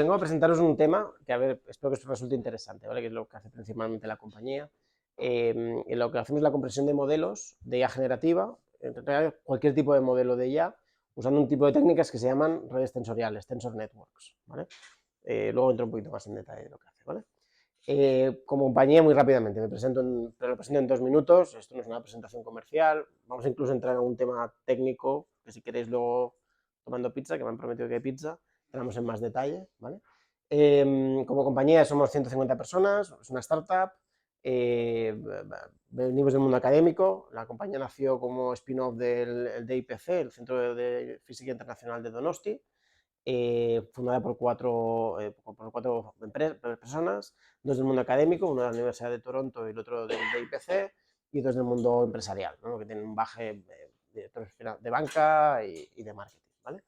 Vengo a presentaros un tema que, a ver, espero que os resulte interesante, ¿vale? Que es lo que hace principalmente la compañía. Lo que hacemos es la compresión de modelos de IA generativa, en realidad cualquier tipo de modelo de IA, usando un tipo de técnicas que se llaman redes tensoriales, tensor networks, ¿vale? Luego entro un poquito más en detalle de lo que hace, ¿vale? Como compañía, muy rápidamente, pero lo presento en 2 minutos. Esto no es una presentación comercial, vamos a incluso entrar en un tema técnico, que si queréis luego, tomando pizza, que me han prometido que hay pizza, entramos en más detalle, ¿vale? Como compañía somos 150 personas, es una startup, venimos del mundo académico. La compañía nació como spin-off del DIPC, el Centro de Física Internacional de Donosti, fundada por cuatro personas, dos del mundo académico, uno de la Universidad de Toronto y el otro del DIPC, y dos del mundo empresarial, ¿no? Que tienen un baje de banca y de marketing, ¿vale?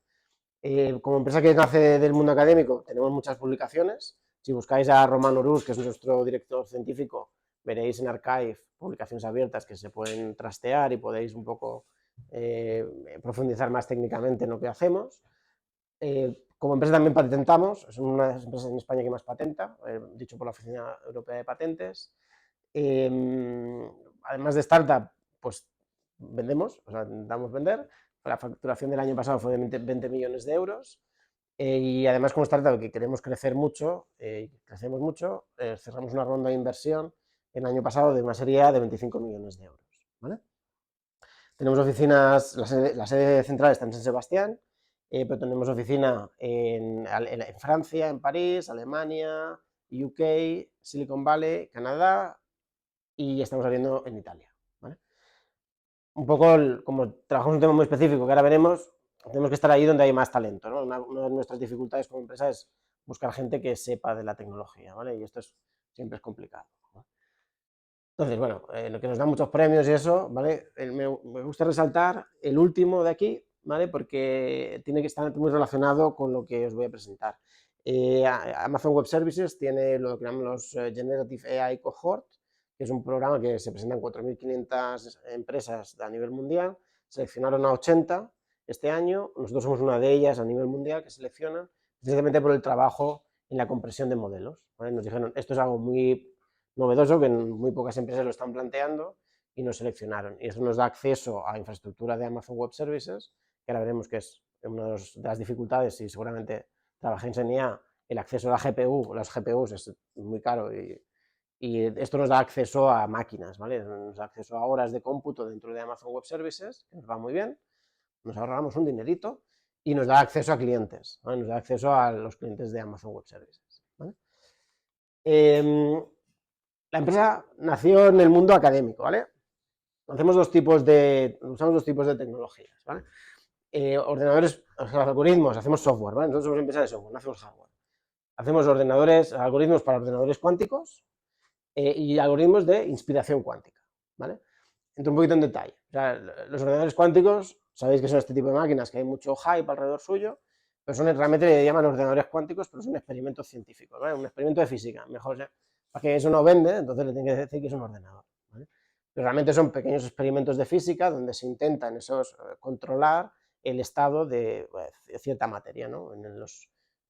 Como empresa que nace del mundo académico, tenemos muchas publicaciones. Si buscáis a Roman Orus, que es nuestro director científico, veréis en Archive publicaciones abiertas que se pueden trastear y podéis un poco profundizar más técnicamente en lo que hacemos. Como empresa también patentamos, es una de las empresas en España que más patenta, dicho por la Oficina Europea de Patentes. Además de startup, pues vendemos, o sea, intentamos vender. La facturación del año pasado fue de 20 millones de euros. Y además, como startup que queremos crecer mucho, crecemos mucho, cerramos una ronda de inversión el año pasado de una serie A de 25 millones de euros, ¿vale? Tenemos oficinas, la sede central está en San Sebastián, pero tenemos oficina en Francia, en París, Alemania, UK, Silicon Valley, Canadá, y estamos abriendo en Italia, ¿vale? Un poco, como trabajamos un tema muy específico que ahora veremos, tenemos que estar ahí donde hay más talento, ¿no? Una de nuestras dificultades como empresa es buscar gente que sepa de la tecnología, ¿vale? Y esto siempre es complicado, ¿no? Entonces, bueno, lo que nos da muchos premios y eso, ¿vale? Me gusta resaltar el último de aquí, ¿vale? Porque tiene que estar muy relacionado con lo que os voy a presentar. Amazon Web Services tiene lo que llaman los Generative AI Cohort, que es un programa que se presenta en 4.500 empresas a nivel mundial. Seleccionaron a 80 este año. Nosotros somos una de ellas a nivel mundial que seleccionan, precisamente por el trabajo en la compresión de modelos, ¿vale? Nos dijeron, esto es algo muy novedoso, que en muy pocas empresas lo están planteando, y nos seleccionaron. Y eso nos da acceso a infraestructura de Amazon Web Services, que ahora veremos que es una de las dificultades, y seguramente trabajéis en IA, el acceso a la GPU, las GPUs es muy caro, y esto nos da acceso a máquinas, ¿vale? Nos da acceso a horas de cómputo dentro de Amazon Web Services, que nos va muy bien, nos ahorramos un dinerito, y nos da acceso a clientes, ¿vale? Nos da acceso a los clientes de Amazon Web Services, ¿vale? La empresa nació en el mundo académico, ¿vale? Usamos dos tipos de tecnologías, ¿vale? Ordenadores, algoritmos, hacemos software, ¿vale? Nosotros somos empresa de software, no hacemos hardware. Hacemos algoritmos para ordenadores cuánticos y algoritmos de inspiración cuántica, ¿vale? Entro un poquito en detalle. O sea, los ordenadores cuánticos, sabéis que son este tipo de máquinas que hay mucho hype alrededor suyo, pero realmente le llaman ordenadores cuánticos, pero son experimentos científicos, ¿vale? Un experimento de física, mejor, para que eso no vende, entonces le tienen que decir que es un ordenador, ¿vale? Pero realmente son pequeños experimentos de física donde se intentan controlar el estado de cierta materia, ¿no?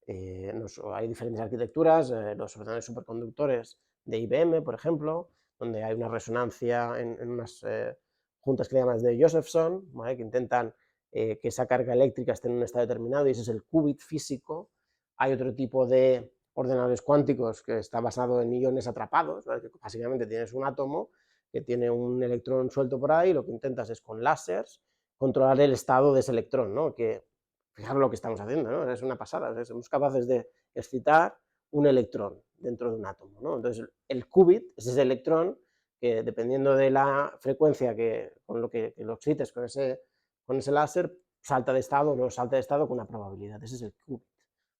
Hay diferentes arquitecturas, los ordenadores superconductores de IBM, por ejemplo, donde hay una resonancia en unas juntas que llaman de Josephson, ¿vale? Que intentan que esa carga eléctrica esté en un estado determinado, y ese es el qubit físico. Hay otro tipo de ordenadores cuánticos que está basado en iones atrapados, ¿vale? Que básicamente tienes un átomo que tiene un electrón suelto por ahí, y lo que intentas es con láseres controlar el estado de ese electrón, ¿no? Que fijaros lo que estamos haciendo, ¿no? Es una pasada, o sea, somos capaces de excitar un electrón dentro de un átomo, ¿no? Entonces, el qubit es ese electrón que, dependiendo de la frecuencia con lo que lo excites con ese láser, salta de estado o no salta de estado con una probabilidad. Ese es el qubit,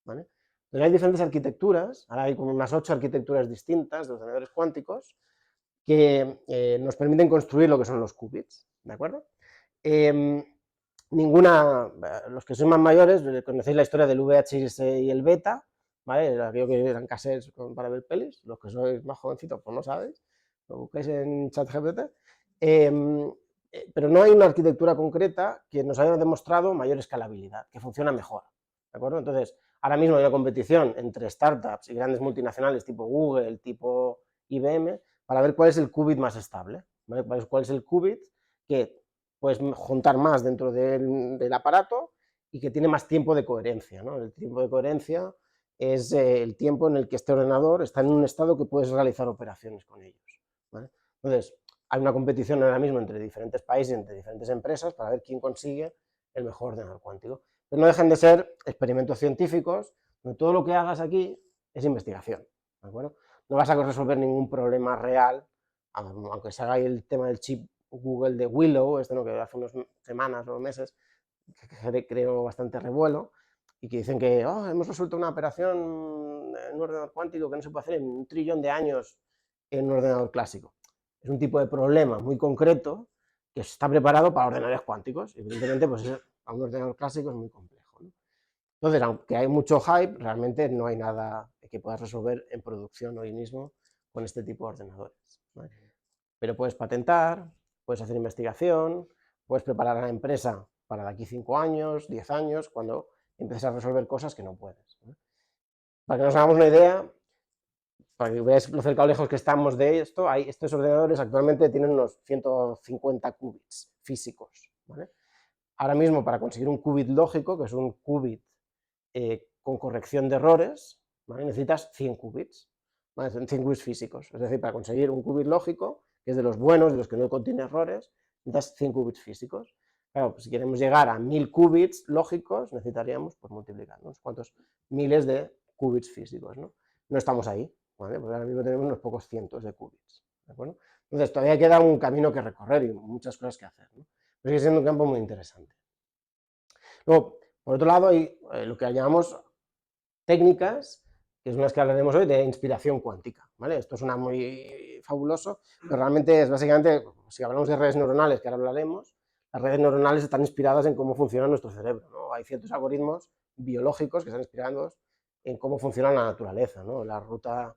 ¿vale? Entonces, hay diferentes arquitecturas, ahora hay como unas 8 arquitecturas distintas de ordenadores cuánticos que nos permiten construir lo que son los qubits, ¿de acuerdo? Los que son más mayores, conocéis la historia del VHS y el beta, ¿vale? Aquello que eran cassettes para ver pelis. Los que sois más jovencitos, pues no sabéis, lo busquéis en ChatGPT. Pero no hay una arquitectura concreta que nos haya demostrado mayor escalabilidad, que funciona mejor, ¿de acuerdo? Entonces, Ahora mismo hay una competición entre startups y grandes multinacionales tipo Google, tipo IBM, para ver cuál es el qubit más estable, ¿vale? Cuál es el qubit que puedes juntar más dentro del aparato y que tiene más tiempo de coherencia, ¿no? El tiempo de coherencia es el tiempo en el que este ordenador está en un estado que puedes realizar operaciones con ellos, ¿vale? Entonces, hay una competición ahora mismo entre diferentes países, entre diferentes empresas, para ver quién consigue el mejor ordenador cuántico. Pero no dejan de ser experimentos científicos, donde todo lo que hagas aquí es investigación, ¿de acuerdo? No vas a resolver ningún problema real, aunque se haga el tema del chip Google de Willow, ¿no? Que hace unas semanas o meses que creó bastante revuelo, y que dicen que hemos resuelto una operación en un ordenador cuántico que no se puede hacer en 1 trillón de años en un ordenador clásico. Es un tipo de problema muy concreto que está preparado para ordenadores cuánticos. Evidentemente, pues a un ordenador clásico es muy complejo, ¿no? Entonces, aunque hay mucho hype, realmente no hay nada que puedas resolver en producción hoy mismo con este tipo de ordenadores, ¿vale? Pero puedes patentar, puedes hacer investigación, puedes preparar a la empresa para de aquí 5 años, 10 años, cuando empieces a resolver cosas que no puedes, ¿no? Para que nos hagamos una idea, para que veáis lo cerca o lejos que estamos de esto, estos ordenadores actualmente tienen unos 150 qubits físicos, ¿vale? Ahora mismo, para conseguir un qubit lógico, que es un qubit con corrección de errores, ¿vale? Necesitas 100 qubits, ¿vale? 100 qubits físicos. Es decir, para conseguir un qubit lógico, que es de los buenos, de los que no contiene errores, necesitas 100 qubits físicos. Claro, pues si queremos llegar a 1000 qubits lógicos, necesitaríamos pues, multiplicar unos cuantos miles de qubits físicos, ¿no? No estamos ahí, ¿vale? Porque ahora mismo tenemos unos pocos cientos de qubits, ¿de acuerdo? Entonces, todavía queda un camino que recorrer y muchas cosas que hacer, ¿no? Pero sigue siendo un campo muy interesante. Luego, por otro lado, hay lo que llamamos técnicas, que es unas que hablaremos hoy, de inspiración cuántica, ¿vale? Esto suena muy fabuloso, pero realmente es básicamente, si hablamos de redes neuronales, que ahora hablaremos, las redes neuronales están inspiradas en cómo funciona nuestro cerebro, ¿no? Hay ciertos algoritmos biológicos que están inspirados en cómo funciona la naturaleza, ¿no? La ruta,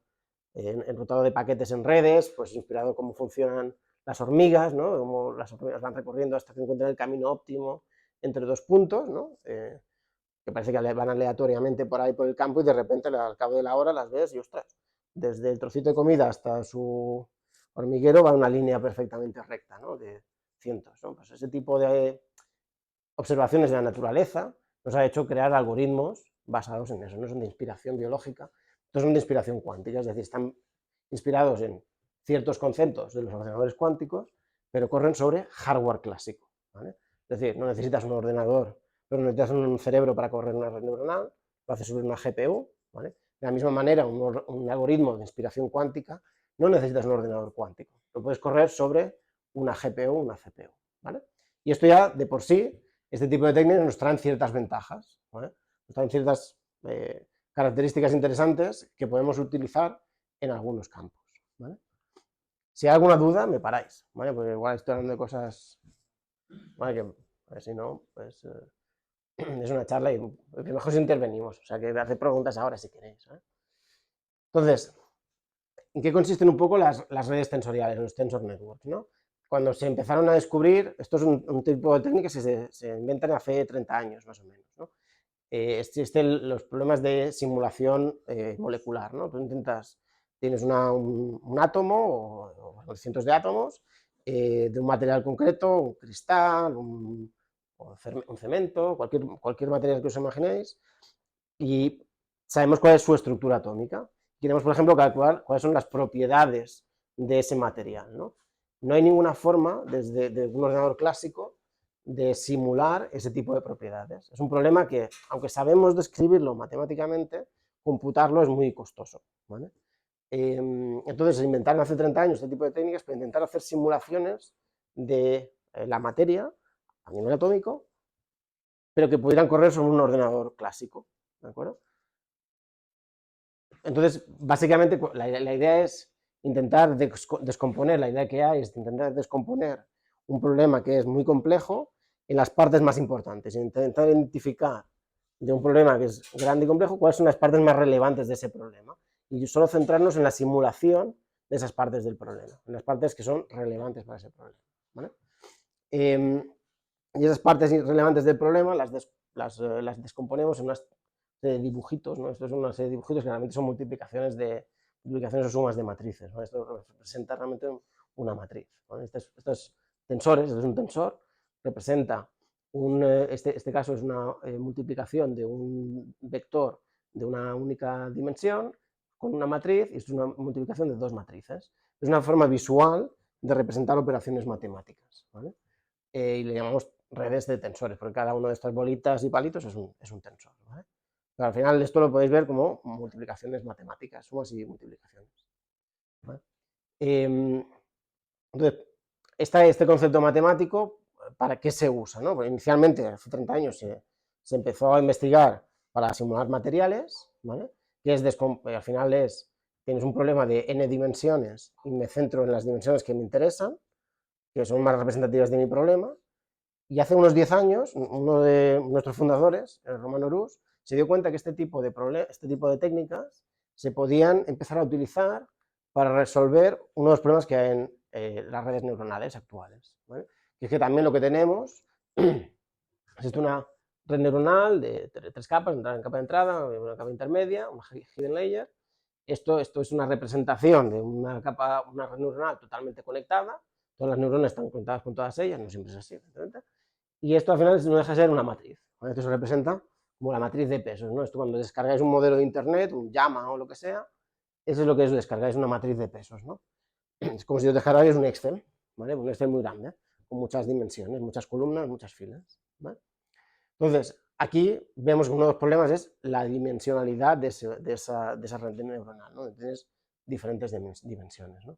enrutado de paquetes en redes, pues inspirado en cómo funcionan las hormigas, ¿no? Cómo las hormigas van recorriendo hasta que encuentran el camino óptimo entre dos puntos, ¿no? Que parece que van aleatoriamente por ahí por el campo y de repente al cabo de la hora las ves y ostras, desde el trocito de comida hasta su hormiguero va una línea perfectamente recta, ¿no? De cientos, ¿no? Pues ese tipo de observaciones de la naturaleza nos ha hecho crear algoritmos basados en eso, no son de inspiración biológica, son de inspiración cuántica, es decir, están inspirados en ciertos conceptos de los ordenadores cuánticos, pero corren sobre hardware clásico, ¿vale? Es decir, no necesitas un ordenador, pero necesitas un cerebro para correr una red neuronal, lo haces sobre una GPU, ¿vale? De la misma manera, un algoritmo de inspiración cuántica no necesitas un ordenador cuántico, lo puedes correr sobre una GPU, una CPU, ¿vale? Y esto ya de por sí, este tipo de técnicas nos traen ciertas ventajas, ¿vale? Nos traen ciertas características interesantes que podemos utilizar en algunos campos, ¿vale? Si hay alguna duda, me paráis, ¿vale? Porque igual estoy hablando de cosas, ¿vale? Que a ver si no, pues es una charla y lo mejor si intervenimos, o sea que hacer preguntas ahora si queréis, ¿eh? Entonces, ¿en qué consisten un poco las redes tensoriales, los tensor networks, ¿no? Cuando se empezaron a descubrir, esto es un tipo de técnicas que se inventan hace 30 años más o menos, ¿no? Existen los problemas de simulación molecular, ¿no? Tú tienes un átomo o cientos de átomos de un material concreto, un cristal, un cemento, cualquier material que os imaginéis, y sabemos cuál es su estructura atómica. Queremos, por ejemplo, calcular cuáles son las propiedades de ese material, ¿no? No hay ninguna forma, desde un ordenador clásico, de simular ese tipo de propiedades. Es un problema que, aunque sabemos describirlo matemáticamente, computarlo es muy costoso, ¿vale? Entonces se inventaron hace 30 años este tipo de técnicas para intentar hacer simulaciones de la materia a nivel atómico, pero que pudieran correr sobre un ordenador clásico, ¿de acuerdo? Entonces, básicamente, la idea es intentar descomponer, la idea que hay es intentar descomponer un problema que es muy complejo en las partes más importantes, intentar identificar de un problema que es grande y complejo cuáles son las partes más relevantes de ese problema y solo centrarnos en la simulación de esas partes del problema, en las partes que son relevantes para ese problema, ¿vale? Y esas partes relevantes del problema las descomponemos en unas de dibujitos, ¿no? Esto es una serie de dibujitos que realmente son multiplicaciones o sumas de matrices, ¿no? Esto representa realmente una matriz, ¿no? Estos tensores, esto es un tensor, representa este caso es una multiplicación de un vector de una única dimensión con una matriz, y esto es una multiplicación de dos matrices. Es una forma visual de representar operaciones matemáticas, ¿vale? Y le llamamos redes de tensores, porque cada una de estas bolitas y palitos es un tensor, ¿vale? Pero al final esto lo podéis ver como multiplicaciones matemáticas, sumas y multiplicaciones, ¿vale? Entonces, este concepto matemático, ¿para qué se usa? ¿No? Porque inicialmente, hace 30 años, se empezó a investigar para simular materiales, ¿vale? Que al final tienes un problema de n dimensiones y me centro en las dimensiones que me interesan, que son más representativas de mi problema. Y hace unos 10 años, uno de nuestros fundadores, el Romano Rus, se dio cuenta que este tipo de técnicas se podían empezar a utilizar para resolver uno de los problemas que hay en las redes neuronales actuales, ¿vale? Que es que también lo que tenemos es una red neuronal de tres capas, una capa de entrada, una capa intermedia, una hidden layer. Esto es una representación de una red neuronal totalmente conectada. Todas las neuronas están conectadas con todas ellas, no siempre es así, evidentemente. Y esto al final no deja de ser una matriz. Esto se representa como la matriz de pesos, ¿no? Esto cuando descargáis un modelo de internet, un Llama o lo que sea, eso es lo que es, descargáis una matriz de pesos, ¿no? Es como si os descargáis un Excel, ¿vale? Un Excel muy grande, con muchas dimensiones, muchas columnas, muchas filas, ¿vale? Entonces, aquí vemos que uno de los problemas es la dimensionalidad de esa red neuronal, ¿no? Tienes diferentes dimensiones, ¿no?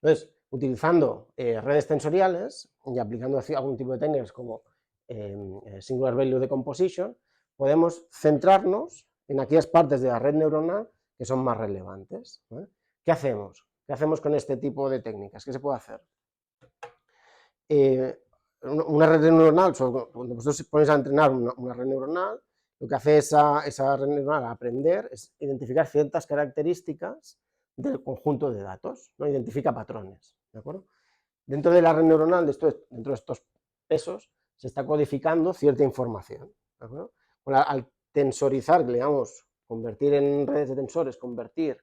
Entonces, utilizando redes tensoriales y aplicando algún tipo de técnicas como Singular Value Decomposition, podemos centrarnos en aquellas partes de la red neuronal que son más relevantes, ¿vale? ¿Qué hacemos? ¿Qué hacemos con este tipo de técnicas? ¿Qué se puede hacer? Una red neuronal, cuando vosotros ponéis a entrenar una red neuronal, lo que hace esa red neuronal a aprender es identificar ciertas características del conjunto de datos, ¿no? Identifica patrones, ¿de acuerdo? Dentro de la red neuronal, dentro de estos pesos, se está codificando cierta información, ¿de acuerdo? Al tensorizar, digamos, convertir en redes de tensores, convertir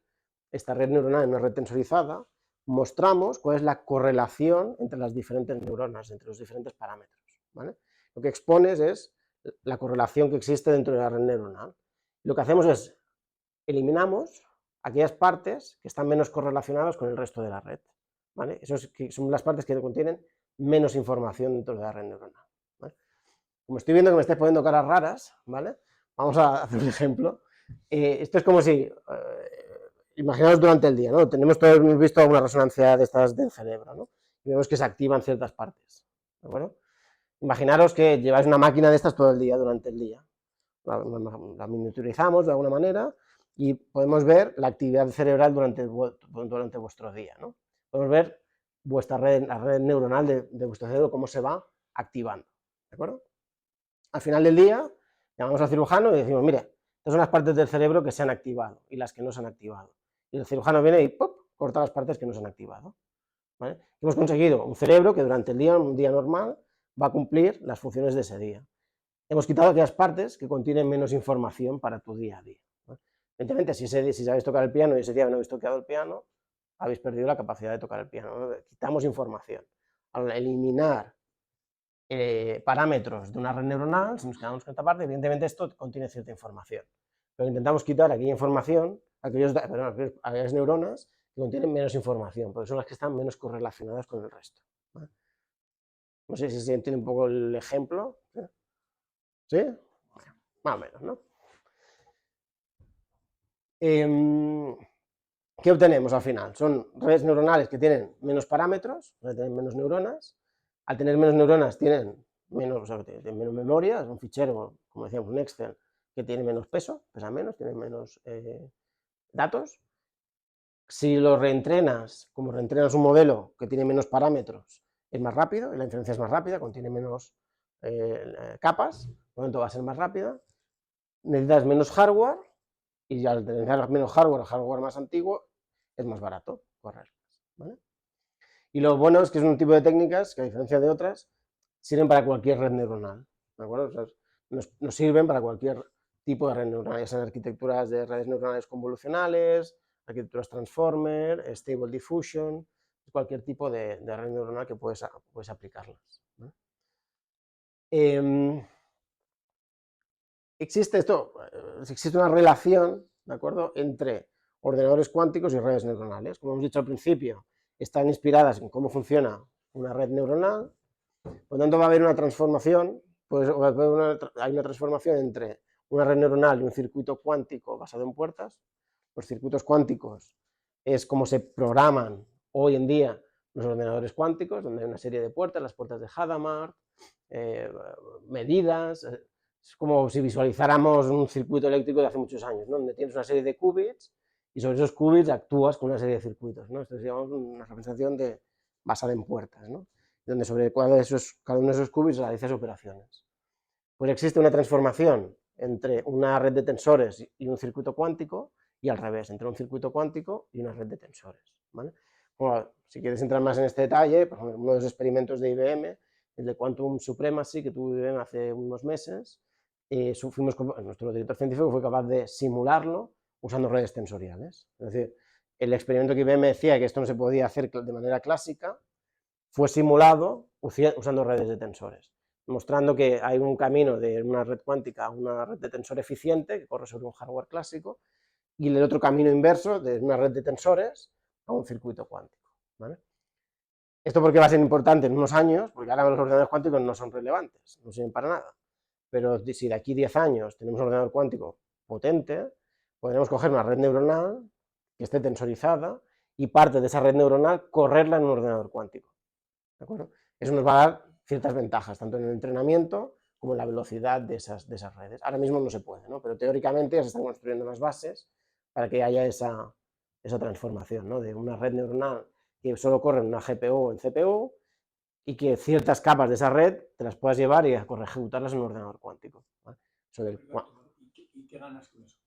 esta red neuronal en una red tensorizada, mostramos cuál es la correlación entre las diferentes neuronas, entre los diferentes parámetros, ¿vale? Lo que expones es la correlación que existe dentro de la red neuronal. Lo que hacemos es, eliminamos aquellas partes que están menos correlacionadas con el resto de la red, ¿vale? Esas son las partes que contienen menos información dentro de la red neuronal, ¿vale? Como estoy viendo que me estáis poniendo caras raras, ¿vale? Vamos a hacer un ejemplo. Esto es como si, imaginaos durante el día, ¿no? Hemos visto una resonancia de estas del cerebro, ¿no? Y vemos que se activan ciertas partes, ¿de acuerdo? Imaginaros que lleváis una máquina de estas todo el día, durante el día. La miniaturizamos de alguna manera y podemos ver la actividad cerebral durante vuestro día, ¿no? Podemos ver la red neuronal de vuestro cerebro, cómo se va activando, ¿de acuerdo? Al final del día, llamamos al cirujano y decimos, mire, estas son las partes del cerebro que se han activado y las que no se han activado. Y el cirujano viene y ¡pop!, corta las partes que no se han activado, ¿vale? Hemos conseguido un cerebro que durante el día, un día normal, va a cumplir las funciones de ese día. Hemos quitado aquellas partes que contienen menos información para tu día a día, ¿no? Evidentemente, si sabéis tocar el piano y ese día no habéis tocado el piano, habéis perdido la capacidad de tocar el piano, ¿no? Quitamos información. Al eliminar parámetros de una red neuronal, si nos quedamos con esta parte, evidentemente esto contiene cierta información. Pero intentamos quitar aquella información, aquellas neuronas que contienen menos información, porque son las que están menos correlacionadas con el resto, ¿vale? No sé si se entiende un poco el ejemplo, ¿sí? Más o menos, ¿no? ¿Qué obtenemos al final? Son redes neuronales que tienen menos parámetros, tienen menos neuronas. Al tener menos neuronas tienen menos memoria, es un fichero, como decíamos, un Excel, que tiene menos peso, pesa menos, tiene menos datos. Si lo reentrenas, como reentrenas un modelo que tiene menos parámetros, es más rápido, y la inferencia es más rápida, contiene menos capas, por lo tanto va a ser más rápida. Necesitas menos hardware, y al tener menos hardware, el hardware más antiguo, es más barato correr, ¿vale? Y lo bueno es que es un tipo de técnicas que, a diferencia de otras, sirven para cualquier red neuronal, ¿de acuerdo? O sea, nos sirven para cualquier tipo de red neuronal, ya sean arquitecturas de redes neuronales convolucionales, arquitecturas transformer, stable diffusion, cualquier tipo de red neuronal que puedes aplicarlas, ¿no? Existe una relación, ¿de acuerdo?, entre ordenadores cuánticos y redes neuronales. Como hemos dicho al principio, están inspiradas en cómo funciona una red neuronal, por lo tanto va a haber una transformación, pues hay una transformación entre una red neuronal y un circuito cuántico basado en puertas. Los circuitos cuánticos es como se programan hoy en día los ordenadores cuánticos, donde hay una serie de puertas, las puertas de Hadamard, medidas. Es como si visualizáramos un circuito eléctrico de hace muchos años, ¿no?, donde tienes una serie de qubits y sobre esos qubits actúas con una serie de circuitos, ¿no? Esto se llama una representación basada en puertas, ¿no?, donde sobre cada uno de esos qubits realizas operaciones. Pues existe una transformación entre una red de tensores y un circuito cuántico, y al revés, entre un circuito cuántico y una red de tensores, ¿vale? Bueno, si quieres entrar más en este detalle, por ejemplo, uno de los experimentos de IBM, el de Quantum Supremacy, que tuvo IBM hace unos meses, nuestro director científico fue capaz de simularlo usando redes tensoriales. Es decir, el experimento que IBM decía que esto no se podía hacer de manera clásica, fue simulado usando redes de tensores, mostrando que hay un camino de una red cuántica a una red de tensor eficiente, que corre sobre un hardware clásico, y el otro camino inverso, de una red de tensores a un circuito cuántico, ¿vale? ¿Esto por qué va a ser importante en unos años? Porque ahora los ordenadores cuánticos no son relevantes, no sirven para nada. Pero si de aquí 10 años tenemos un ordenador cuántico potente, podremos coger una red neuronal que esté tensorizada y parte de esa red neuronal correrla en un ordenador cuántico, ¿de acuerdo? Eso nos va a dar ciertas ventajas, tanto en el entrenamiento como en la velocidad de esas redes. Ahora mismo no se puede, ¿no?, pero teóricamente ya se están construyendo las bases para que haya esa transformación, ¿no?, de una red neuronal que solo corre en una GPU o en CPU, y que ciertas capas de esa red te las puedas llevar y ejecutarlas en un ordenador cuántico, ¿vale? ¿Y qué ganas con eso?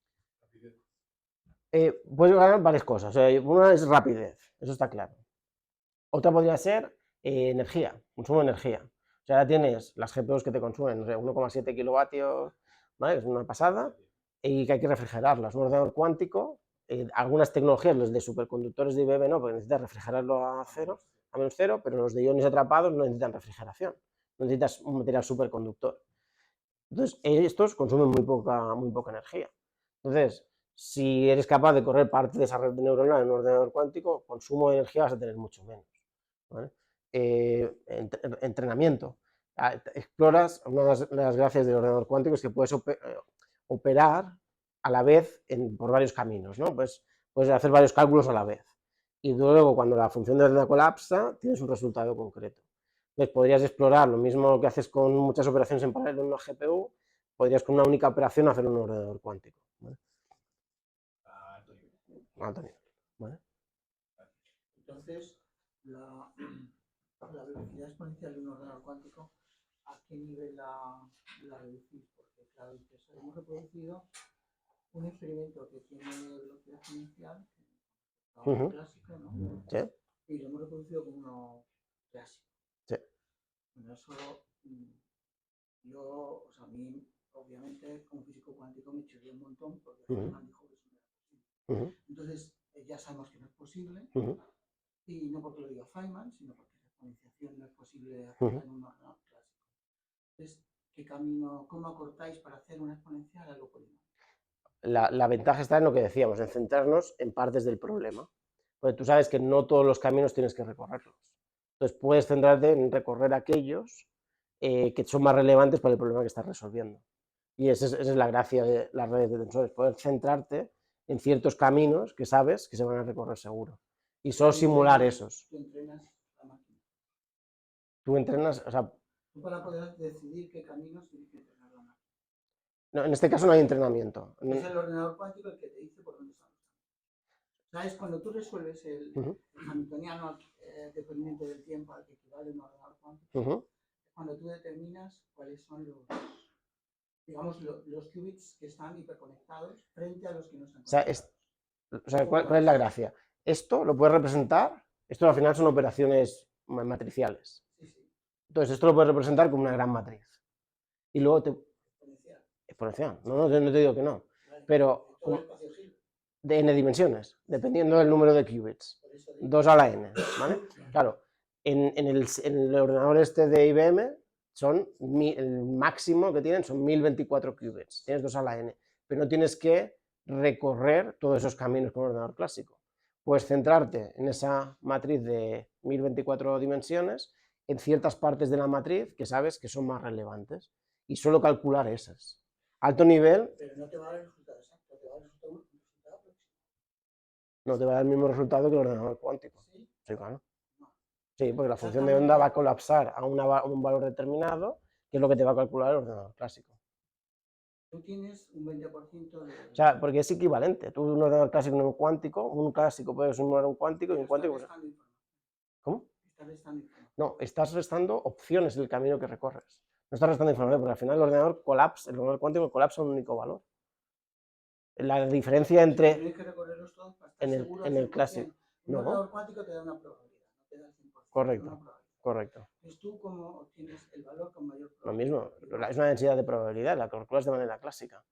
Puedes ganar varias cosas. Una es rapidez, eso está claro. Otra podría ser energía, consumo de energía. O sea, ahora tienes las GPUs que te consumen, no sé, 1,7 kilovatios, ¿vale?, es una pasada, y que hay que refrigerarlas. Un ordenador cuántico, algunas tecnologías, los de superconductores de IBM no, porque necesitas refrigerarlo a menos cero, pero los de iones atrapados no necesitan refrigeración, no necesitas un material superconductor. Entonces, estos consumen muy poca energía. Entonces, si eres capaz de correr parte de esa red neuronal en un ordenador cuántico, consumo de energía vas a tener mucho menos, ¿vale? Entrenamiento. Exploras, una de las gracias del ordenador cuántico es que puedes operar a la vez por varios caminos, ¿no? Pues puedes hacer varios cálculos a la vez. Y luego, cuando la función de orden colapsa, tienes un resultado concreto. Entonces, podrías explorar lo mismo que haces con muchas operaciones en paralelo en una GPU, podrías con una única operación hacer un ordenador cuántico, ¿vale? Alto nivel, ¿vale? Entonces, la velocidad exponencial de un ordenador cuántico, ¿a qué nivel la reducís? Porque, claro, hemos reproducido un experimento que tiene velocidad exponencial, clásico, ¿no? ¿Sí? Y lo hemos reproducido como uno clásico. Sí. Bueno, eso o sea, a mí, obviamente, como físico cuántico me chirrió un montón porque Feynman dijo que eso no era posible. Entonces, ya sabemos que no es posible, y no porque lo diga Feynman, sino porque la exponenciación no es posible hacerla en un ordenador clásico. Entonces, cómo acortáis para hacer una exponencial a lo polinomial? La ventaja está en lo que decíamos, en centrarnos en partes del problema. Porque tú sabes que no todos los caminos tienes que recorrerlos. Entonces puedes centrarte en recorrer aquellos que son más relevantes para el problema que estás resolviendo. Y esa es la gracia de las redes de tensores, poder centrarte en ciertos caminos que sabes que se van a recorrer seguro. Y solo simular esos. Tú entrenas la máquina. Tú entrenas, o sea... Tú para poder decidir qué caminos tienes que entrenar la máquina. No, en este caso no hay entrenamiento. Es el ordenador cuántico el que te dice por dónde están los caminos. ¿Sabes? Cuando tú resuelves el hamiltoniano dependiente del tiempo al que equivale un ordenador cuántico, cuando tú determinas cuáles son digamos, los qubits que están hiperconectados frente a los que no están conectados. O sea, ¿cuál es la gracia? Esto lo puedes representar, esto al final son operaciones matriciales. Sí, sí. Entonces, esto lo puedes representar como una gran matriz. Y luego exponencial. No te digo que no. Vale. Pero Todo el espacio Hill. de n dimensiones, dependiendo del número de qubits. Por eso digo. 2 a la n, ¿vale? Claro, en el ordenador este de IBM, el máximo que tienen son 1024 qubits. Tienes 2 a la n. Pero no tienes que recorrer todos esos caminos con un ordenador clásico. Puedes centrarte en esa matriz de 1024 dimensiones, en ciertas partes de la matriz que sabes que son más relevantes, y solo calcular esas. Alto nivel. Pero no te va a dar el resultado exacto, te va a dar el resultado próximo. No te va a dar el mismo resultado que el ordenador cuántico. ¿Sí? Sí, claro. No. Sí, porque la función de onda va a colapsar a un valor determinado, que es lo que te va a calcular el ordenador clásico. Tú tienes un 20% de... O sea, porque es equivalente. Tú un ordenador clásico y un cuántico, un clásico puede sumar un cuántico y un cuántico... ¿Cómo? Estás restando información. No, estás restando opciones del camino que recorres. No estás restando información, porque al final el ordenador cuántico colapsa un único valor. La diferencia entre... Tienes que recorrerlos todos para estar seguro en el clásico. Un ordenador cuántico te da una probabilidad, no te da el 100%. Correcto, correcto. Entonces tú cómo obtienes el valor con mayor Lo probabilidad. mismo, es una densidad de probabilidad, la calculas de manera clásica.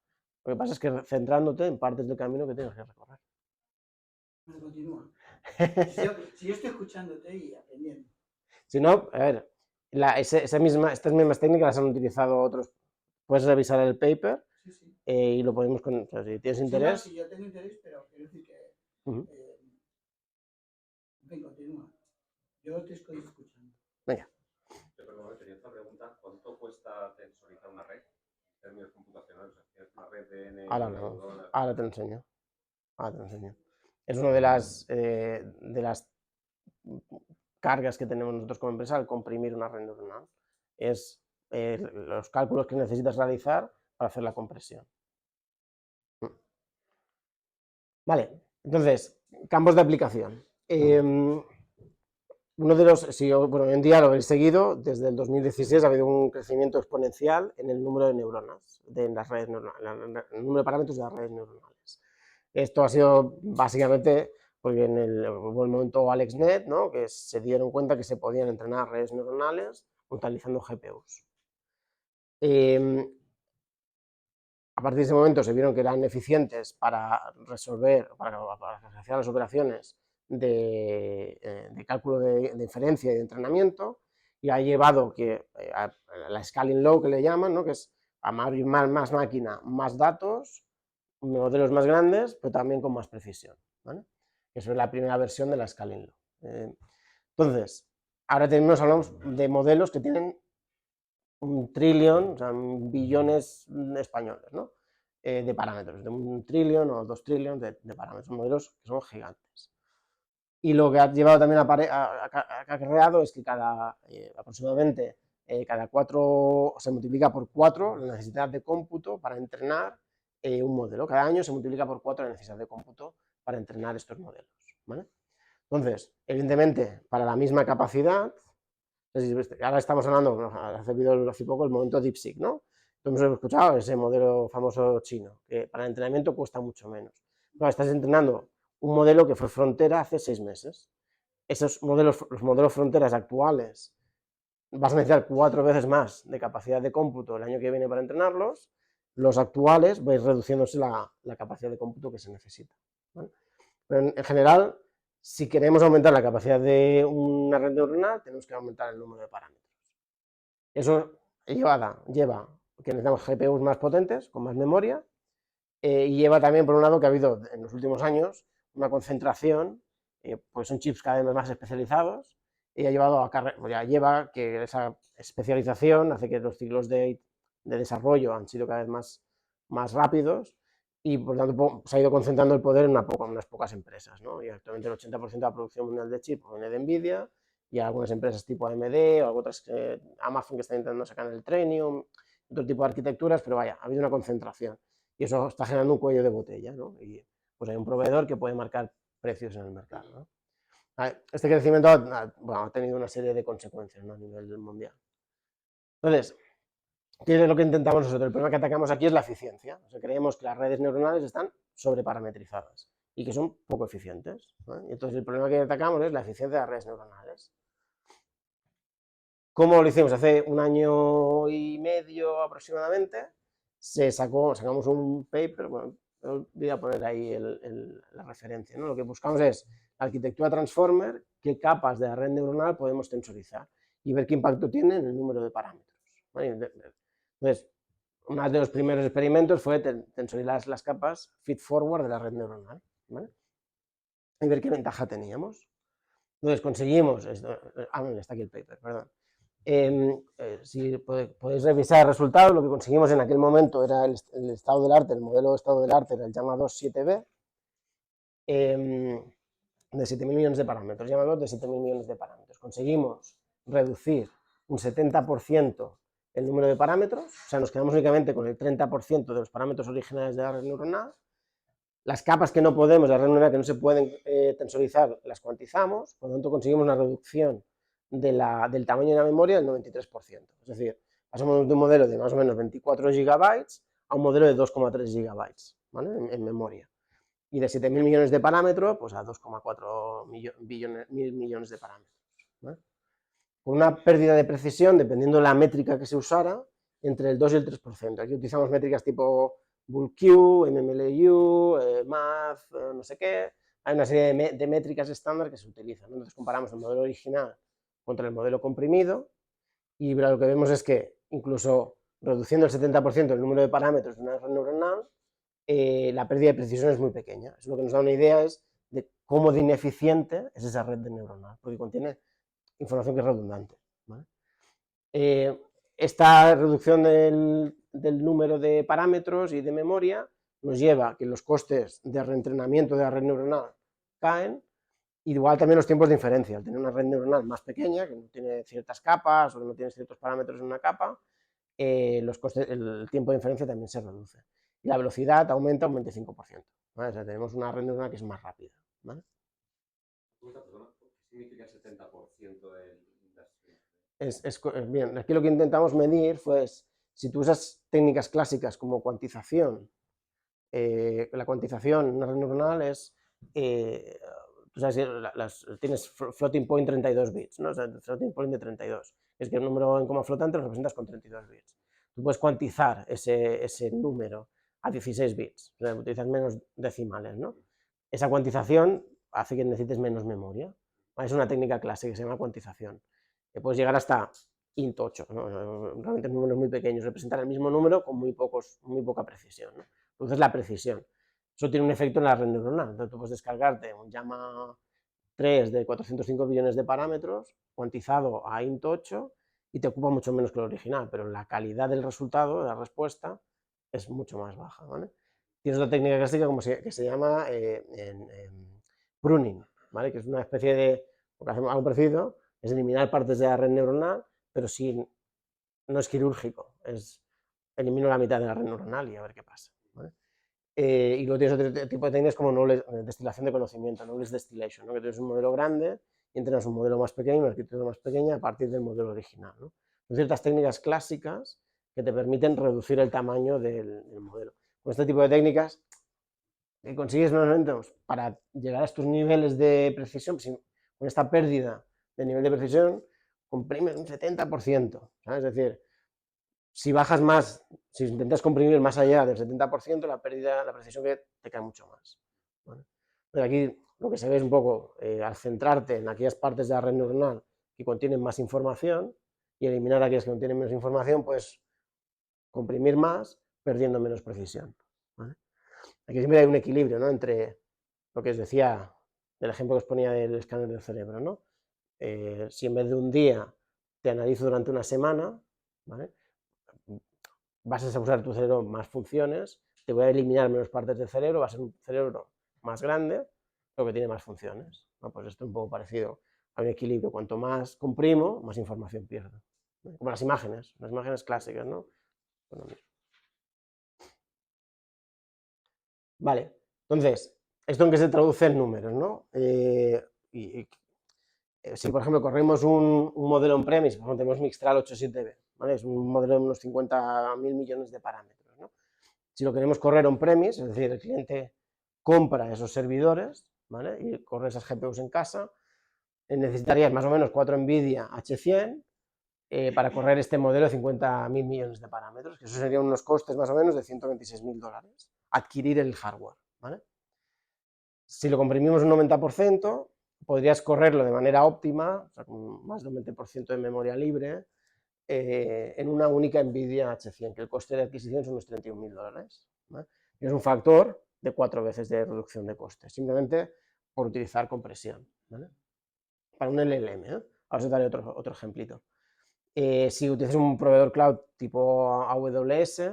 Lo que pasa es que centrándote en partes del camino que tienes que recorrer. Bueno, continúa. Si yo estoy escuchándote y aprendiendo. Si no, a ver, estas mismas técnicas las han utilizado otros. Puedes revisar el paper. Sí, sí. Y lo podemos, o sea, si tienes interés. Sí, yo tengo interés, pero quiero decir que... en fin, continúa. Yo te estoy escuchando. Venga. Perdón, tenía otra pregunta. ¿Cuánto cuesta tensorizar una red en términos computacionales? O sea, ¿tienes una red de N? Ahora te lo enseño. Es una de las cargas que tenemos nosotros como empresa al comprimir una red neuronal. Es los cálculos que necesitas realizar para hacer la compresión. Vale, entonces, campos de aplicación. Uno de los, hoy en día lo habéis seguido, desde el 2016 ha habido un crecimiento exponencial en el número de neuronas, en las redes neuronales, el número de parámetros de las redes neuronales. Esto ha sido básicamente porque hubo el momento AlexNet, ¿no? Que se dieron cuenta que se podían entrenar redes neuronales utilizando GPUs. A partir de ese momento se vieron que eran eficientes para resolver, para hacer las operaciones de cálculo de inferencia y de entrenamiento, y ha llevado que a la scaling law que le llaman, ¿no? Que es a más máquina, más datos, modelos más grandes, pero también con más precisión, ¿vale? Eso es la primera versión de la scaling law. Entonces, ahora hablamos de modelos que tienen 1 trillón, o sea, billones españoles, ¿no? De parámetros, de 1 trillón o 2 trillones de parámetros, modelos que son gigantes. Y lo que ha llevado también acarreado es que aproximadamente cada 4, se multiplica por 4 la necesidad de cómputo para entrenar un modelo. Cada año se multiplica por 4 la necesidad de cómputo para entrenar estos modelos, ¿vale? Entonces, evidentemente, para la misma capacidad, ahora estamos hablando, hace poco, el momento DeepSeek, ¿no? Hemos escuchado ese modelo famoso chino, que para el entrenamiento cuesta mucho menos. No, estás entrenando un modelo que fue frontera hace 6 meses. Los modelos fronteras actuales, vas a necesitar 4 veces más de capacidad de cómputo el año que viene para entrenarlos. Los actuales vais reduciéndose la capacidad de cómputo que se necesita, ¿vale? Pero en general, si queremos aumentar la capacidad de una red neuronal, tenemos que aumentar el número de parámetros. Eso lleva que necesitamos GPUs más potentes, con más memoria, y lleva también, por un lado, que ha habido en los últimos años una concentración, pues son chips cada vez más especializados, y lleva que esa especialización hace que los ciclos de desarrollo han sido cada vez más rápidos, y por lo tanto se ha ido concentrando el poder en unas pocas empresas, ¿no? Y actualmente el 80% de la producción mundial de chips viene de Nvidia, y algunas empresas tipo AMD o otras Amazon que está intentando sacar el Trainium, otro tipo de arquitecturas, pero vaya, ha habido una concentración y eso está generando un cuello de botella, ¿no? Y pues hay un proveedor que puede marcar precios en el mercado, ¿no? Este crecimiento ha tenido una serie de consecuencias, ¿no? A nivel mundial. Entonces, ¿qué es lo que intentamos nosotros? El problema que atacamos aquí es la eficiencia. O sea, creemos que las redes neuronales están sobreparametrizadas y que son poco eficientes, ¿no? Y entonces el problema que atacamos es la eficiencia de las redes neuronales. ¿Cómo lo hicimos? Hace 1 año y medio aproximadamente sacamos un paper, bueno, voy a poner ahí la referencia, ¿no? Lo que buscamos es la arquitectura transformer, qué capas de la red neuronal podemos tensorizar y ver qué impacto tiene en el número de parámetros, ¿vale? Entonces, uno de los primeros experimentos fue tensorizar las capas feed-forward de la red neuronal, ¿vale? Y ver qué ventaja teníamos. Entonces conseguimos, está aquí el paper, perdón. Si podéis revisar el resultado, lo que conseguimos en aquel momento era el estado del arte, el modelo de estado del arte era el llamado 7B, de 7.000 millones de parámetros, llamados de 7.000 millones de parámetros. Conseguimos reducir un 70% el número de parámetros, o sea, nos quedamos únicamente con el 30% de los parámetros originales de la red neuronal. Las capas que no podemos, de la red neuronal que no se pueden tensorizar, las cuantizamos, por lo tanto conseguimos una reducción del tamaño de la memoria del 93%. Es decir, pasamos de un modelo de más o menos 24 gigabytes a un modelo de 2,3 gigabytes, ¿vale? en memoria. Y de 7.000 millones de parámetros, pues a 2,4 mil millones de parámetros, ¿vale? Con una pérdida de precisión, dependiendo de la métrica que se usara, entre el 2 y el 3%. Aquí utilizamos métricas tipo BullQ, MMLU, Math, no sé qué. Hay una serie de métricas estándar que se utilizan, ¿no? Entonces comparamos el modelo original contra el modelo comprimido y lo que vemos es que incluso reduciendo el 70% el número de parámetros de una red neuronal, la pérdida de precisión es muy pequeña. Eso lo que nos da una idea es de cómo de ineficiente es esa red neuronal, porque contiene información que es redundante, ¿vale? Esta reducción del número de parámetros y de memoria nos lleva a que los costes de reentrenamiento de la red neuronal caen, igual también los tiempos de inferencia. Al tener una red neuronal más pequeña, que no tiene ciertas capas o que no tiene ciertos parámetros en una capa, el tiempo de inferencia también se reduce. Y la velocidad aumenta un 25%, ¿vale? O sea, tenemos una red neuronal que es más rápida, ¿vale? ¿Qué significa el 70% del Bien, aquí lo que intentamos medir fue, si tú usas técnicas clásicas como cuantización, la cuantización en una red neuronal es, tú sabes, tienes floating point 32 bits, ¿no? O sea, floating point de 32, es que el número en coma flotante lo representas con 32 bits. Tú puedes cuantizar ese número a 16 bits, o sea, utilizas menos decimales, ¿no? Esa cuantización hace que necesites menos memoria. Es una técnica clásica que se llama cuantización. Que puedes llegar hasta int 8, ¿no? Realmente números muy pequeños, representan el mismo número con muy poca precisión, ¿no? Entonces la precisión. Eso tiene un efecto en la red neuronal. Entonces tú puedes descargarte un llama 3 de 405 billones de parámetros, cuantizado a int 8, y te ocupa mucho menos que el original, pero la calidad del resultado, de la respuesta, es mucho más baja, ¿vale? Tienes otra técnica clásica que se llama pruning, ¿vale? Que es una especie de, lo que hacemos algo parecido, es eliminar partes de la red neuronal, pero no es quirúrgico, elimino la mitad de la red neuronal y a ver qué pasa, ¿vale? Y luego tienes otro tipo de técnicas como destilación de conocimiento, knowledge distillation, ¿no? Que tienes un modelo grande y entrenas un modelo más pequeño, una arquitectura más pequeña a partir del modelo original, ¿no? Son ciertas técnicas clásicas que te permiten reducir el tamaño del modelo. Con este tipo de técnicas que consigues normalmente, para llegar a estos niveles de precisión, con esta pérdida de nivel de precisión, comprimes un 70%, ¿sabes? Es decir, si bajas más, si intentas comprimir más allá del 70%, la precisión que te cae mucho más, ¿vale? Pero aquí lo que se ve es un poco, al centrarte en aquellas partes de la red neuronal que contienen más información y eliminar aquellas que contienen menos información, pues comprimir más, perdiendo menos precisión, ¿vale? Aquí siempre hay un equilibrio, ¿no? Entre lo que os decía, del ejemplo que os ponía del escáner del cerebro, ¿no? Si en vez de un día te analizo durante una semana, ¿vale? Vas a usar tu cerebro más funciones, te voy a eliminar menos partes del cerebro, va a ser un cerebro más grande, pero que tiene más funciones, ¿no? Pues esto es un poco parecido a un equilibrio. Cuanto más comprimo, más información pierdo, ¿no? Como las imágenes clásicas, ¿no? Bueno, vale, entonces, ¿esto en qué se traduce en números, no? Si, por ejemplo, corremos un modelo on-premise, por ejemplo, tenemos Mixtral 8.7b, ¿vale? Es un modelo de unos 50.000 millones de parámetros, ¿no? Si lo queremos correr on-premise, es decir, el cliente compra esos servidores, ¿vale? Y corre esas GPUs en casa, necesitarías más o menos 4 NVIDIA H100 para correr este modelo de 50.000 millones de parámetros, que eso serían unos costes más o menos de $126.000, adquirir el hardware, ¿vale? Si lo comprimimos un 90%, podrías correrlo de manera óptima, o sea, con más de un 20% de memoria libre, en una única NVIDIA H100, que el coste de adquisición son unos $31.000, ¿vale? Y es un factor de 4 veces de reducción de costes, simplemente por utilizar compresión, ¿vale? Para un LLM, ¿eh? Ahora os daré otro ejemplito. Si utilizas un proveedor cloud tipo AWS,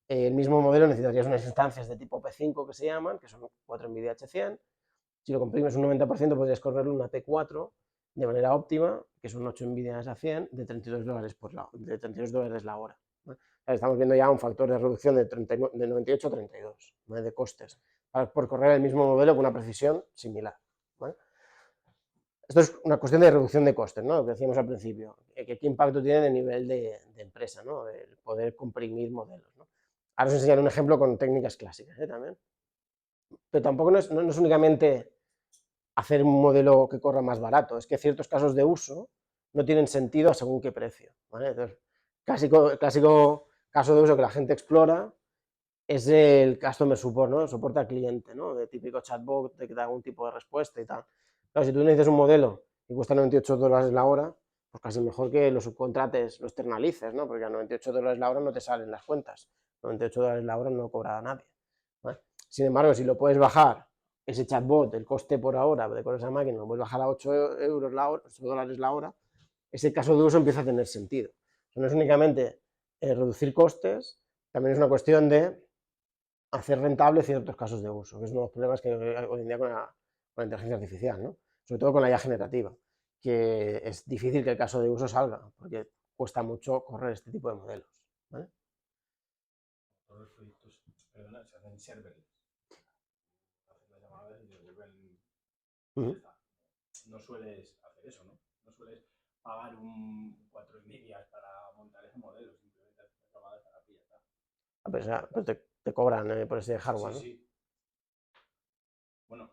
el mismo modelo necesitarías unas instancias de tipo P5 que se llaman, que son 4 NVIDIA H100. Si lo comprimes un 90%, podrías correrlo una P4 de manera óptima, que son 8 NVIDIA H100 de $32 la hora, ¿vale? Estamos viendo ya un factor de reducción de 98 a 32, ¿vale? De costes, por correr el mismo modelo con una precisión similar, ¿vale? Esto es una cuestión de reducción de costes, ¿no? Lo que decíamos al principio, qué impacto tiene a nivel de empresa, ¿no? El poder comprimir modelos, ¿no? Ahora os enseñaré un ejemplo con técnicas clásicas, también. Pero tampoco no es únicamente hacer un modelo que corra más barato, es que ciertos casos de uso no tienen sentido a según qué precio, ¿vale? Entonces, clásico caso de uso que la gente explora es el customer support, ¿no? El soporte al cliente, ¿no? De típico chatbot de que da algún tipo de respuesta y tal. Claro, si tú necesitas un modelo y cuesta $98 la hora, pues casi mejor que lo subcontrates, lo externalices, ¿no? Porque a $98 la hora no te salen las cuentas. $98 la hora no cobra nadie, ¿vale? Sin embargo, si lo puedes bajar, ese chatbot, el coste por hora de con esa máquina, lo puedes bajar a 8 euros la hora, 8 dólares la hora, ese caso de uso empieza a tener sentido. O sea, no es únicamente reducir costes, también es una cuestión de hacer rentable ciertos casos de uso, que es uno de los problemas que hoy en día con la inteligencia artificial, ¿no? Sobre todo con la IA generativa, que es difícil que el caso de uso salga, porque cuesta mucho correr este tipo de modelos, ¿vale? Todos los proyectos, perdona, se hacen serverless. Haces la llamada y te devuelven. No sueles hacer eso, ¿no? No sueles pagar un 4 medias para montar ese modelo, simplemente haces las llamadas a la pilla. Pues te cobran por ese hardware, sí, ¿no? sí. Bueno,